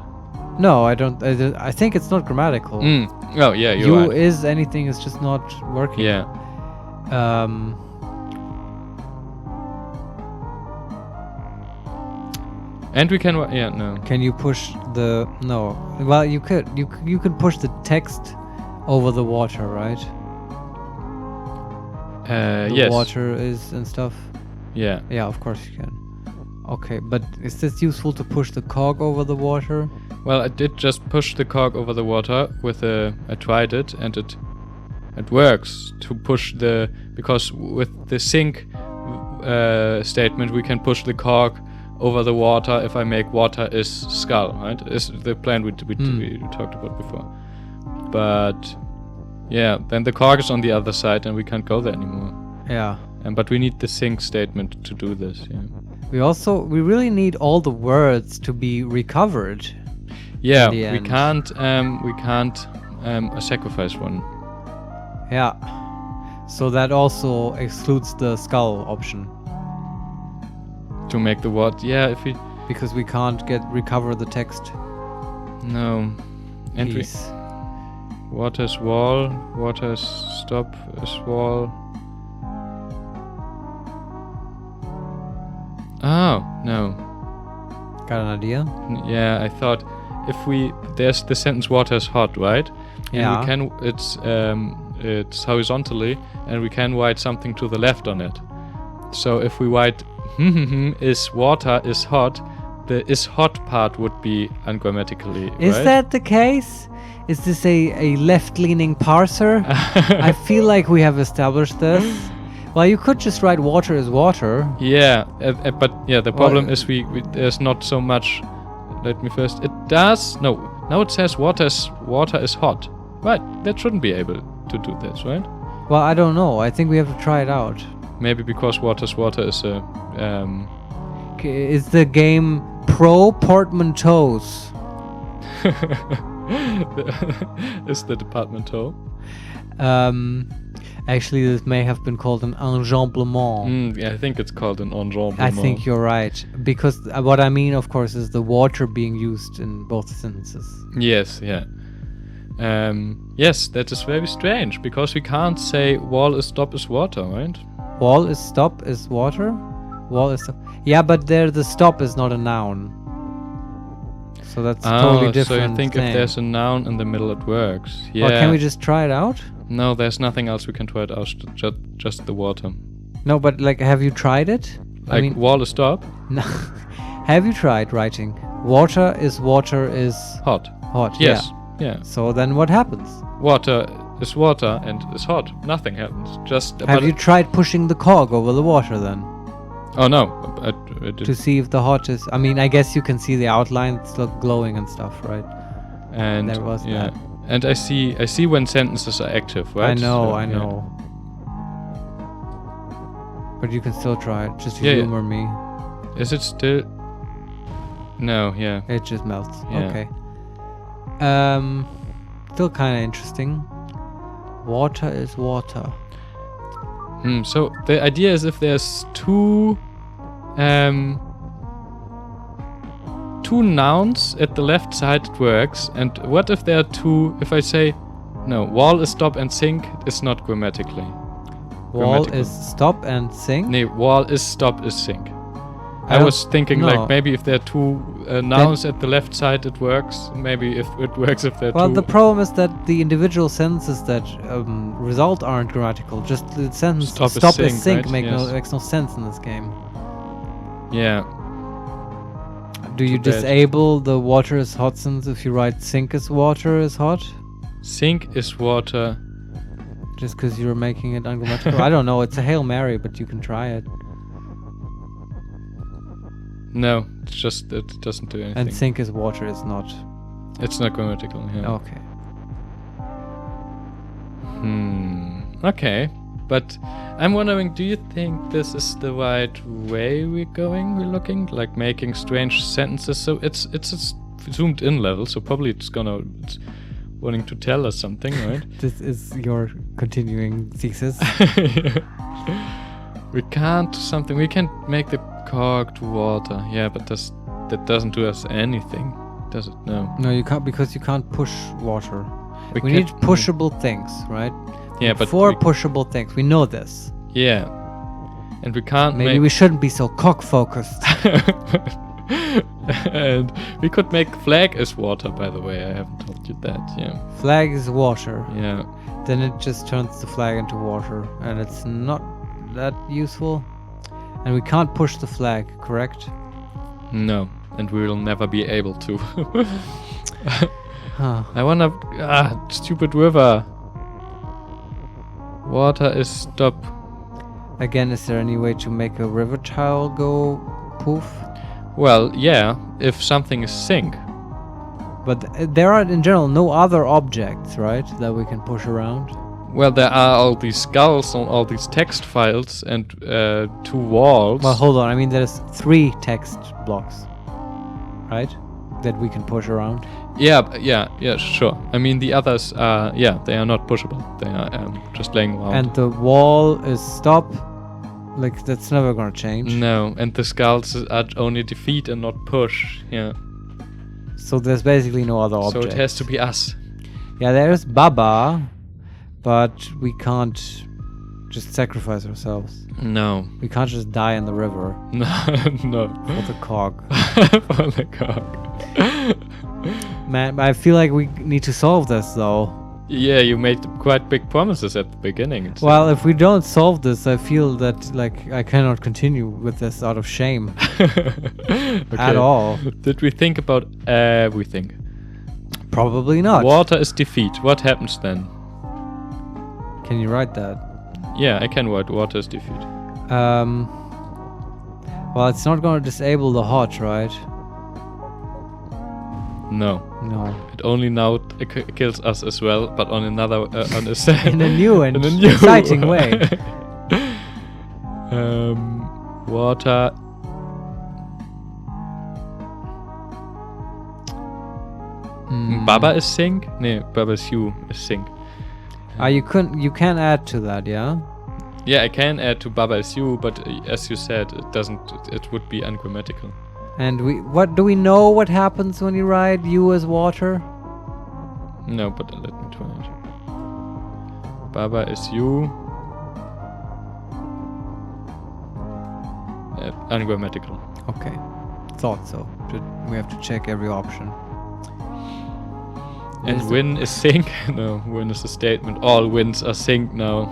No, I don't. I think it's not grammatical.
Oh, yeah, you're
you
right.
is anything is just not working.
Yeah. And we can... Yeah, no.
Can you push the... No. Well, you could. You could push the text over the water, right?
Yes.
Water is and stuff.
Yeah.
Yeah, of course you can. Okay, but is this useful to push the cog over the water?
Well, I did just push the cog over the water with a... I tried it, and it works to push the... Because with the sink statement, we can push the cog over the water if I make water is skull, right? Is the plan we talked about before. But yeah, then the cog is on the other side and we can't go there anymore.
Yeah.
But we need the sink statement to do this, yeah.
We really need all the words to be recovered.
Yeah, we can't sacrifice one.
Yeah. So that also excludes the skull option.
To make the what? Yeah, if we...
Because we can't recover the text.
No. And
Peace.
Water is wall. Water is stop is wall. Oh, no.
Got an idea?
Yeah, I thought if there's the sentence water is hot, right?
Yeah.
And we can, it's horizontally, and we can write something to the left on it. So if we write is water is hot, the is hot part would be ungrammatically,
Is
right?
that the case? Is this a left-leaning parser? I feel like we have established this. Well, you could just write water is water.
Yeah, but yeah, the problem is we there's not so much. Let me first. It does. No, now it says water is hot. Right, that shouldn't be able to do this, right?
Well, I don't know. I think we have to try it out.
Maybe because water is a...
Is the game pro portmanteaus?
Is the departmental?
Actually, this may have been called an enjamblement.
Yeah, I think it's called an enjamblement.
I think you're right. Because what I mean, of course, is the water being used in both sentences.
Yes, yeah. Yes, that is very strange, because we can't say wall is stop is water, right?
Wall is stop is water? Wall is stop. Yeah, but there the stop is not a noun. So that's totally different.
So you think if there's a noun in the middle it works. Yeah.
Well, can we just try it out?
No, there's nothing else we can try it out, just the water.
No, but like, have you tried it?
Like, I mean, wall is stop?
No. Have you tried writing water is
hot?
Hot,
yes. Yeah.
So then what happens?
Water is water and is hot. Nothing happens. Just.
Have you tried pushing the cog over the water then?
Oh no, I did.
To see if the hot is. I mean, I guess you can see the outline. It's still glowing and stuff, right?
And
there was that.
And I see when sentences are active, right?
I know,
so,
I know. But you can still try it, just to humor me.
Is it still? No, yeah.
It just melts.
Yeah.
Okay. Still kind of interesting. Water is water.
So the idea is if there's two nouns at the left side, it works. And what if there are two? If I say, no, wall is stop and sink is not grammatically.
Wall is stop and sink?
No, wall is stop is sink. I was thinking like maybe if there are two nouns at the left side, it works. Maybe if it works if there are two.
Well, the problem is that the individual sentences that result aren't grammatical. Just the sentence stop is sink
right?
makes no sense in this game.
Yeah.
Do you disable the water is hot sentence if you write sink is water is hot?
Sink is water.
Just because you're making it ungrammatical? I don't know. It's a Hail Mary, but you can try it.
No, it's just it doesn't do anything.
And sink is water is not.
It's not grammatical. Yeah.
Okay.
Okay, but I'm wondering, do you think this is the right way we're looking, like making strange sentences? So it's a zoomed in level, so probably it's wanting to tell us something, right?
This is your continuing thesis.
We can't make the cork to water. Yeah, but that doesn't do us anything, does it? No.
No, you can't, because you can't push water. We need pushable things, right?
Yeah, but
pushable things. We know this.
Yeah, and we can't.
Maybe we shouldn't be so cock-focused.
And we could make flag as water, by the way. I haven't told you that. Yeah.
Flag is water.
Yeah.
Then it just turns the flag into water, and it's not that useful. And we can't push the flag, correct?
No, and we will never be able to.
Huh.
I wanna... stupid river. Water is stop.
Again, is there any way to make a river tile go poof?
Well, yeah, if something is sink.
But there are, in general, no other objects, right, that we can push around?
Well, there are all these skulls on all these text files and 2 walls.
Well, hold on. I mean, there's 3 text blocks, right, that we can push around. Yeah, sure. I mean, the others are, they are not pushable. They are just laying around. And the wall is stop. Like, that's never gonna change.
No, and the skulls are only defeat and not push. Yeah.
So there's basically no other object.
So it has to be us.
Yeah, there's Baba, but we can't just sacrifice ourselves.
No.
We can't just die in the river.
No.
For the cog.
For the cog.
Man, I feel like we need to solve this, though.
Yeah, you made quite big promises at the beginning.
Well, if we don't solve this, I feel that, like, I cannot continue with this out of shame. Okay. At all.
Did we think about everything?
Probably not.
Water is defeat. What happens then?
Can you write that?
Yeah, I can write water is defeat.
Well, it's not going to disable the hot, right?
No. It only now kills us as well, but on another
in a new and exciting way.
Water. Baba is sink? No, Baba is you is sink.
You can add to that, yeah?
Yeah, I can add to Baba is you, but as you said, it would be ungrammatical.
And what do we know what happens when you write you as water?
No, but let me try it. Baba is you. Ungrammatical.
Okay. Thought so. We have to check every option.
And win is sink? No, win is a statement. All wins are sink now.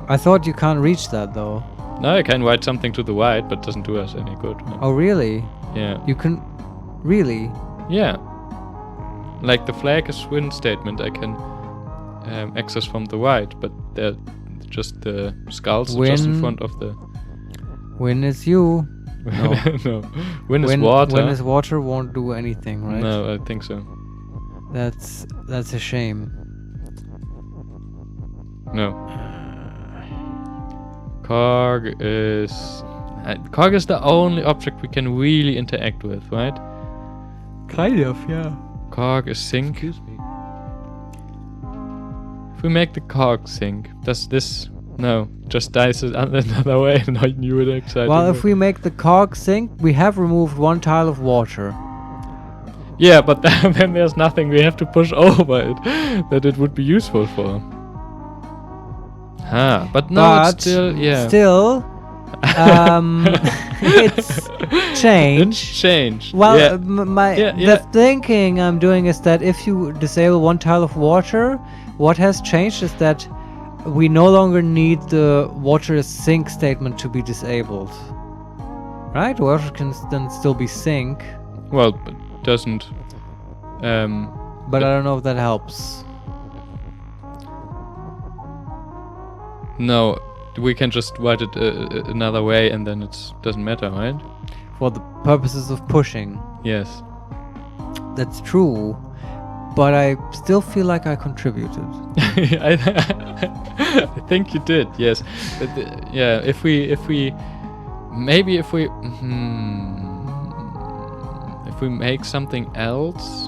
I thought you can't reach that, though.
No, I can write something to the right, but doesn't do us any good. No.
Oh, really?
Yeah.
You can... Really?
Yeah. Like the flag is win statement, I can access from the right, but they're just the skulls just in front of the...
Win is you. No.
No. Win is water.
Win is water won't do anything, right?
No, I think so.
That's a shame.
No. Cog is the only object we can really interact with, right?
Kind of, yeah.
cork a sink?
Excuse me.
If we make the cork sink, does this... No, just dice it another way and I knew it excited.
Well, if we make the cork sink, we have removed one tile of water.
Yeah, but then there's nothing we have to push over it that it would be useful for. But now it's still... Yeah.
Still... it's changed.
It's changed.
Well,
yeah.
The thinking I'm doing is that if you disable one tile of water, what has changed is that we no longer need the water sink statement to be disabled. Right? Water can then still be sink.
Well, but doesn't...
but I don't know if that helps.
No, we can just write it another way and then it doesn't matter, right?
For the purposes of pushing.
Yes.
That's true. But I still feel like I contributed.
I think you did, yes. But yeah, if we make something else.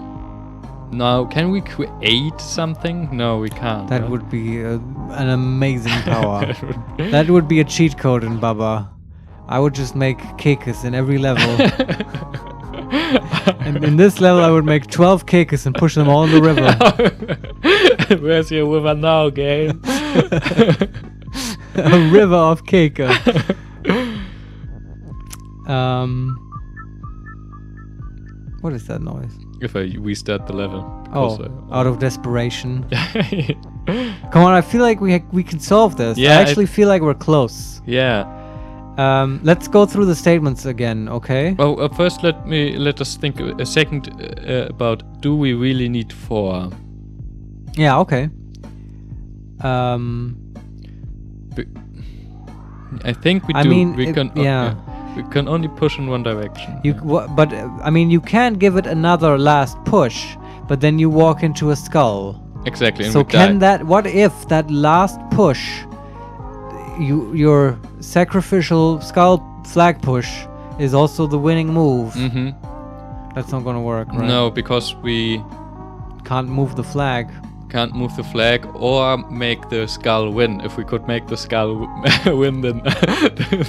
Now, can we create something? No, we can't.
That would be an amazing power. That would be a cheat code in Baba. I would just make Kekes in every level. And in this level, I would make 12 Kekes and push them all in the river.
Where's your river now, game?
A river of Keke. What is that noise?
If I restart the level.
Out of desperation. Come on, I feel like we can solve this.
Yeah,
I actually feel like we're close.
Yeah.
Let's go through the statements again, okay?
Well, first let us think a second about, do we really need 4?
Yeah, okay.
I think we do.
I mean,
we can.
yeah.
We can only push in one direction.
But I mean, you can give it another last push, but then you walk into a skull.
Exactly. And
So
we
can
die.
what if that last push, your sacrificial skull flag push, is also the winning move?
Mm-hmm.
That's not gonna work, right?
No, because we
Can't move the flag.
can't move the flag or make the skull win. If we could make the skull win, then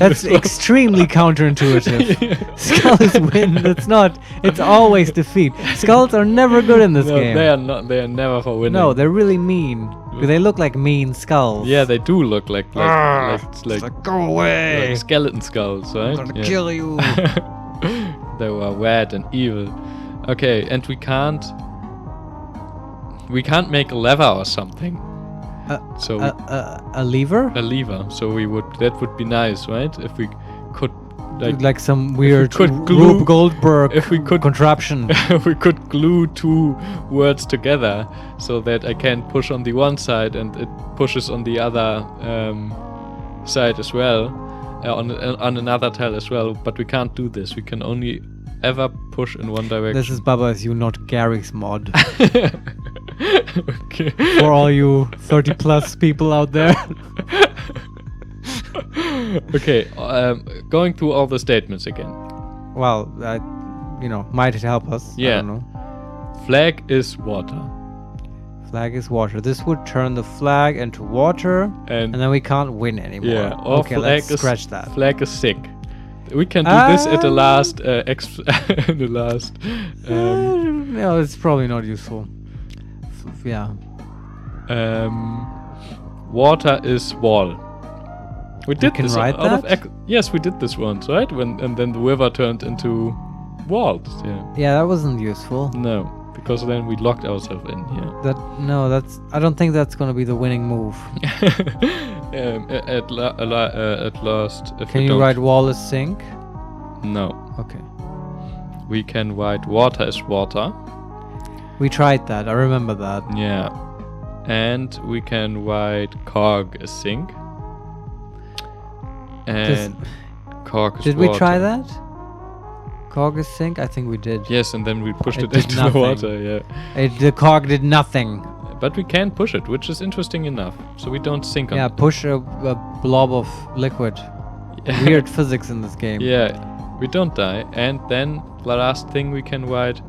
That's extremely counterintuitive. Skull is win. That's not. It's always defeat. Skulls are never good in this
No,
game.
they are not. They are never for winning.
No, they're really mean. They look like mean skulls.
Yeah, they do look like
It's like, go away.
like skeleton skulls, right?
I'm gonna kill you.
They were red and evil. Okay, and we can't make a lever or something. So
A lever?
a lever. So that would be nice, right? If we could
Like some weird
could glue-
Rube Goldberg
if we could-
contraption.
we could glue 2 words together so that I can push on the one side and it pushes on the other side as well, on another tile as well. But we can't do this. We can only ever push in one direction.
This is Baba as you, not Gary's mod.
Okay.
For all you 30 plus people out there.
Okay, going through all the statements again.
Well, might it help us? I
Yeah.
don't know.
Flag is water.
Flag is water. This would turn the flag into water, and then we can't win anymore.
Yeah, or
okay,
flag
let's
is
scratch that.
Flag is sick. We can do this at the last the last.
No, it's probably not useful. Yeah.
Water is wall. We did
can
this
write
out
that?
of yes, we did this once, right? And then the river turned into walls. Yeah.
Yeah, that wasn't useful.
No, because then we locked ourselves in here.
I don't think that's gonna be the winning move.
At last, if
Can
we
you
don't-
write wall is sink?
No,
Okay.
we can write water is water.
We tried that. I remember that.
Yeah, and we can write cork is sink. And cork is
Did
water.
we try that? Cork is sink? I think we did.
Yes, and then we pushed
It
it
did
into
nothing.
the water. Yeah,
The cork did nothing.
but we can push it, which is interesting enough. So we don't sink on
Yeah,
it.
push a blob of liquid. Weird physics in this game.
Yeah, we don't die. And then the last thing we can write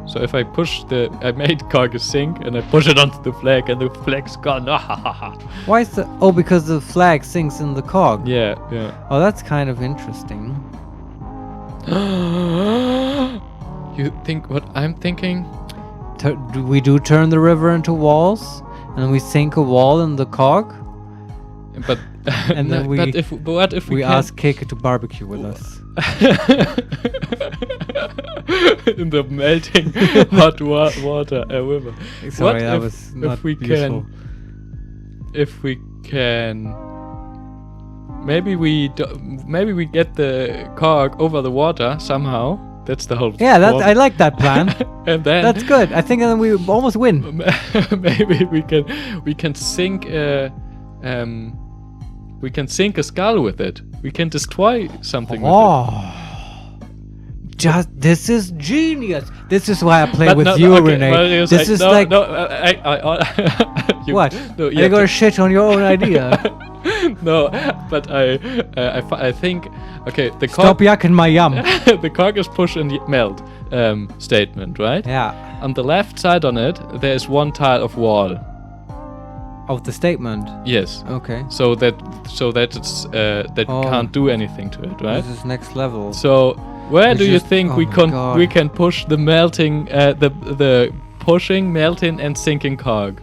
So if I I made Keke sink and I push it onto the flag and the flag's gone.
Why is the... Oh, because the flag sinks in the cog.
Yeah.
Oh, that's kind of interesting.
You think what I'm thinking?
We do turn the river into walls, and then we sink a wall in the cog,
But
and then
what if we
ask Keke to barbecue with us.
In the melting hot water river.
Sorry, that was not
if we
useful.
If we can, maybe we get the cog over the water somehow. That's the whole.
Yeah, I like that plan.
And then
that's good. I think then we almost win.
Maybe we can sink a skull with it. We can destroy something with it.
This is genius. This is why I play
But
with
no,
you,
okay,
René.
Marius,
This is like what?
No,
You're gonna shit on your own idea.
No, but I think okay. The
Stop yakking my yum.
the cog is push and melt statement, right?
Yeah.
On the left side on it, there is one tile of wall.
Of the statement.
Yes.
Okay.
So that it's can't do anything to it, right?
This is next level.
So where do you think we
God.
can push the melting the pushing, melting, and sinking cog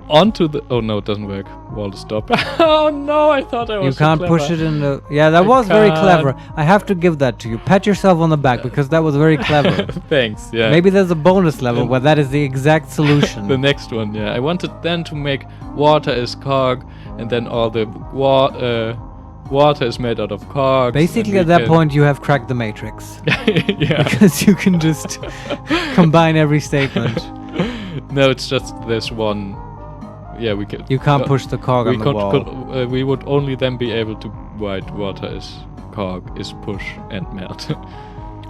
onto the? Oh no, it doesn't work. Wall to stop. Oh no, I thought I was.
You can't
so
push it in the. Yeah, that was very clever. I have to give that to you. Pat yourself on the back because that was very clever.
Thanks. Yeah.
Maybe there's a bonus level where that is the exact solution.
The next one. Yeah, I wanted then to make water as cog, and then all the water is made out of cogs.
Basically, at that point, you have cracked the matrix.
Yeah.
Because you can just combine every statement.
No, it's just this one. Yeah, we can.
You can't push the cog on the wall.
We would only then be able to write water is cog is push and melt.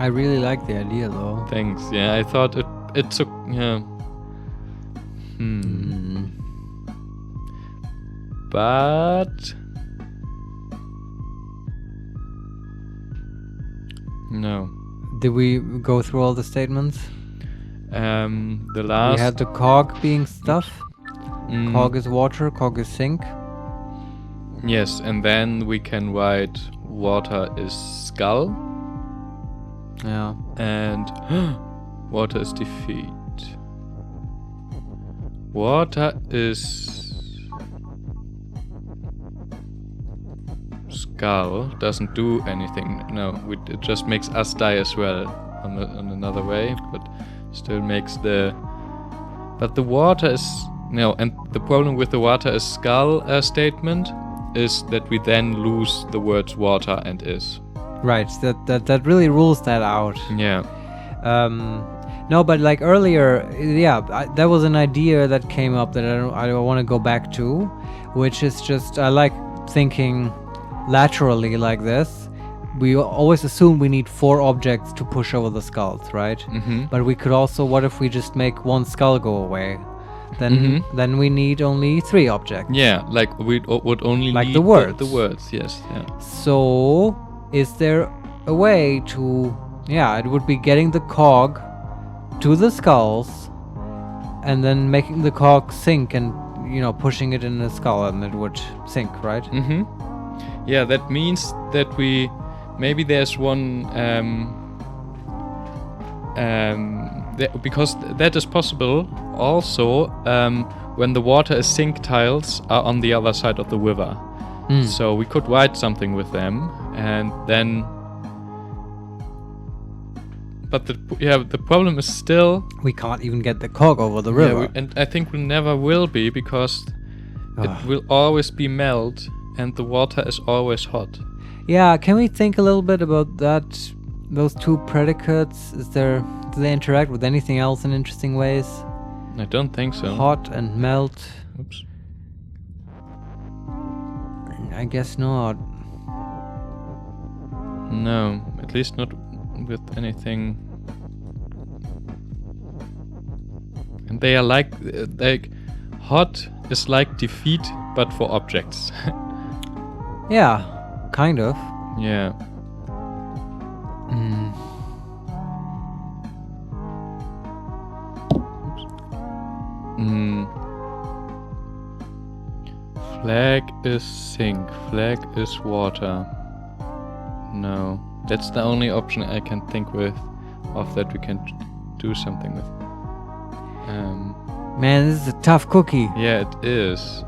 I really like the idea, though.
Thanks. Yeah, I thought it took. Yeah. But no.
Did we go through all the statements?
The last.
We had the cog being stuff. Cog is water, cog is sink.
Yes, and then we can write water is skull.
Yeah.
And water is defeat. Water is skull. Doesn't do anything. No, it just makes us die as well on another way, but still makes the. But the water is. No, and the problem with the water is skull statement is that we then lose the words water and is.
Right, that really rules that out.
Yeah.
No, but like earlier, that was an idea that came up that I don't want to go back to, which is just I like thinking laterally like this. We always assume we need 4 objects to push over the skulls, right? Mm-hmm. But we could also, what if we just make one skull go away? Then we need only 3 objects.
Yeah, like we would only
like
need
the words.
The words, yes. Yeah.
So, is there a way to... Yeah, it would be getting the cog to the skulls and then making the cog sink and, pushing it in the skull and it would sink, right?
Mm-hmm. Yeah, that means that we... Maybe there's one... because that is possible also when the water is sink tiles are on the other side of the river. So we could write something with them and then but the problem is still
we can't even get the cog over the river.
And I think we never will be because it will always be melt and the water is always hot.
Yeah, can we think a little bit about that? Those 2 predicates, do they interact with anything else in interesting ways?
I don't think so.
Hot and melt.
Oops.
I guess not.
No, at least not with anything. And they are like hot is like defeat, but for objects.
Yeah, kind of.
Flag is sink. Flag is water. No. That's the only option I can think of that we can do something with.
Man, this is a tough cookie.
Yeah, it is.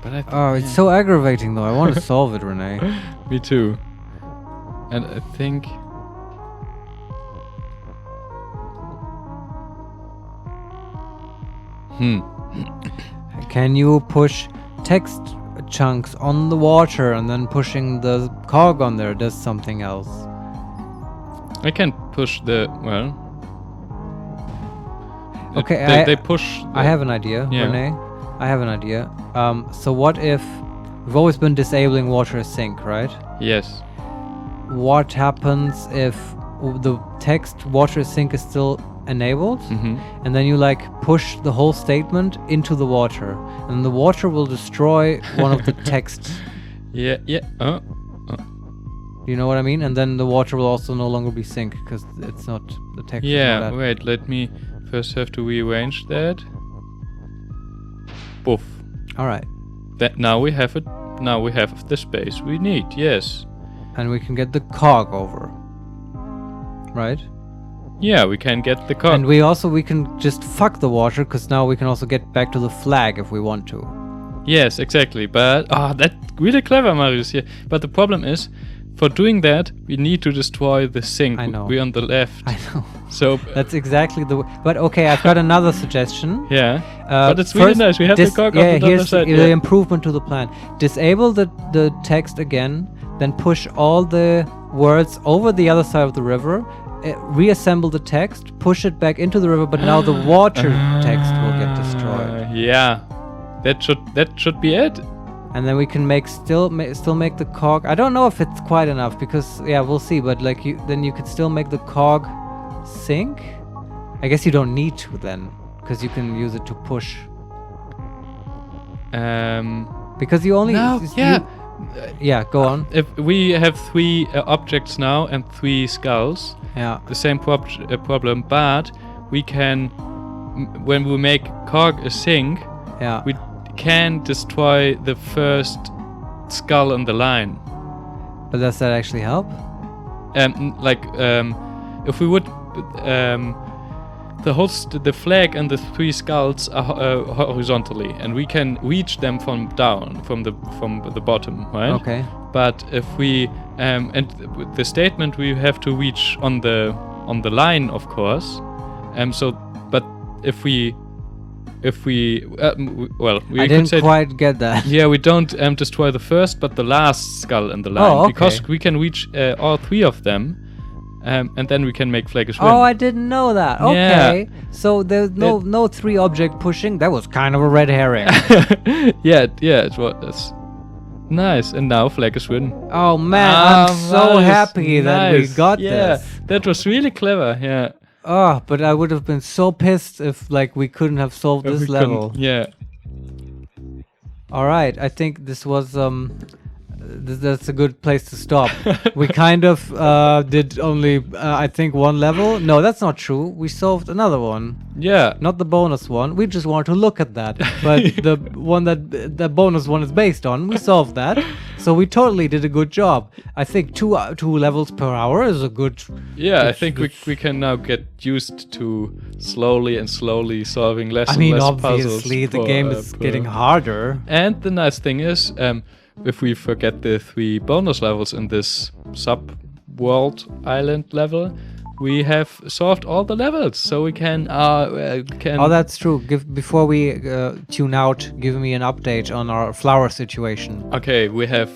But I
It's so aggravating though. I want to solve it, René.
Me too. And I think...
Can you push text chunks on the water and then pushing the cog on there does something else?
I can push the... Well...
Okay,
they push...
I have an idea,
Yeah.
René. I have an idea. So what if... We've always been disabling water sink, right?
Yes.
What happens if the text water sink is still enabled? And then you like push the whole statement into the water, and the water will destroy one of the text.
Yeah.
You know what I mean? And then the water will also no longer be sink because it's not the text. is not
Yeah,
that.
wait, let me first have to rearrange that. Poof.
All right.
That now we have it. Now we have the space we need. Yes.
And we can get the cog over. Right?
Yeah, we can get the cog.
And we can just fuck the water because now we can also get back to the flag if we want to.
Yes, exactly. But that's really clever, Marius. Yeah. But the problem is, for doing that, we need to destroy the sink.
I know.
We're on the left.
I know.
So
That's exactly the way. But okay, I've got another suggestion.
yeah. But it's really nice. We have the cog on the other
here's
side.
the improvement to the plan. Disable the text again, then push all the words over the other side of the river, reassemble the text, push it back into the river, but now the water text will get destroyed.
Yeah. That should be it.
And then we can still make the cog. I don't know if it's quite enough because we'll see. But like then you could still make the cog sink. I guess you don't need to then, because you can use it to push. Because you only go on.
If we have 3 objects now and 3 skulls, the same problem. But we can, when we make cog a sink, we can destroy the first skull on the line.
But does that actually help?
If we would, the flag and the 3 skulls are horizontally, and we can reach them from the bottom, right?
Okay.
But if we and the statement we have to reach on the line, of course. But if we
I didn't quite get that.
Yeah, we don't destroy the first but the last skull in the line, because we can reach all 3 of them, and then we can make flagish win.
Oh, I didn't know that. Okay, so there's no 3 object pushing. That was kind of a red herring.
yeah, it was nice. And now flagish win.
Oh man, I'm so happy that we got this.
That was really clever. Yeah.
Oh, but I would have been so pissed if we couldn't have solved this level.
Yeah.
All right, I think this was that's a good place to stop. We kind of did only I think 1 level. No, that's not true. We solved another one.
Yeah.
Not the bonus one. We just wanted to look at that. But the one that the bonus one is based on, we solved that. So we totally did a good job. I think 2 levels per hour is a good...
Yeah, I think we can now get used to slowly solving less and less puzzles.
Obviously, the game is getting harder.
And the nice thing is, if we forget the 3 bonus levels in this sub-world island level, we have solved all the levels, so we can... Oh,
that's true. Before we tune out, give me an update on our flower situation.
Okay, we have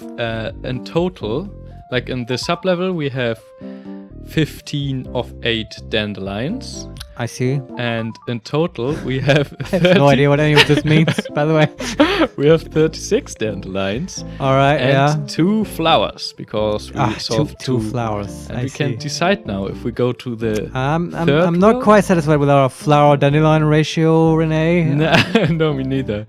in total, like in the sub-level, we have 15 of 8 dandelions.
I see.
And in total, we have...
I have no idea what any of this means, by the way.
We have 36 dandelions.
All right,
and 2 flowers, because we solved
2 flowers.
And we can decide now if we go to the
I'm not quite satisfied with our flower-dandelion ratio, René.
No, me neither.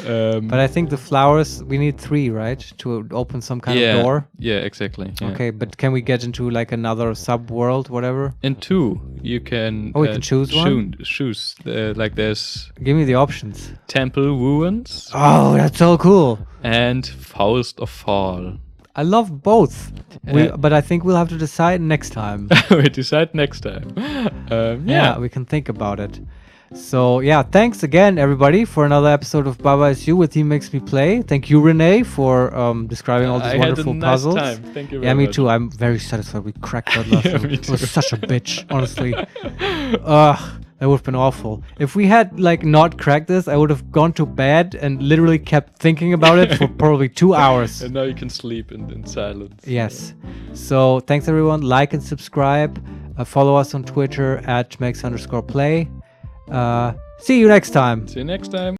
But I think the flowers, we need 3, right? To open some kind of door?
Yeah, exactly. Yeah.
Okay, but can we get into like another sub-world, whatever?
In 2, you can...
we can choose one?
Shoes. Like there's
Give me the options.
Temple Ruins
Oh, that's so cool.
and Faust of Fall.
I love both. But I think we'll have to decide next time.
We decide next time.
Yeah, we can think about it. So yeah, thanks again everybody for another episode of Baba Is You with HeMakesMePlay. Thank you, René, for describing all these wonderful puzzles.
I had a nice time. Thank you very
Yeah, me
much.
too. I'm very satisfied we cracked that last one.
Me
It was
too.
such a bitch, honestly. That would have been awful. If we had not cracked this, I would have gone to bed and literally kept thinking about it for probably 2 hours.
And now you can sleep in silence.
Yes. So thanks everyone. Like and subscribe. Follow us on Twitter at @makes_play. See you next time.
See you next time.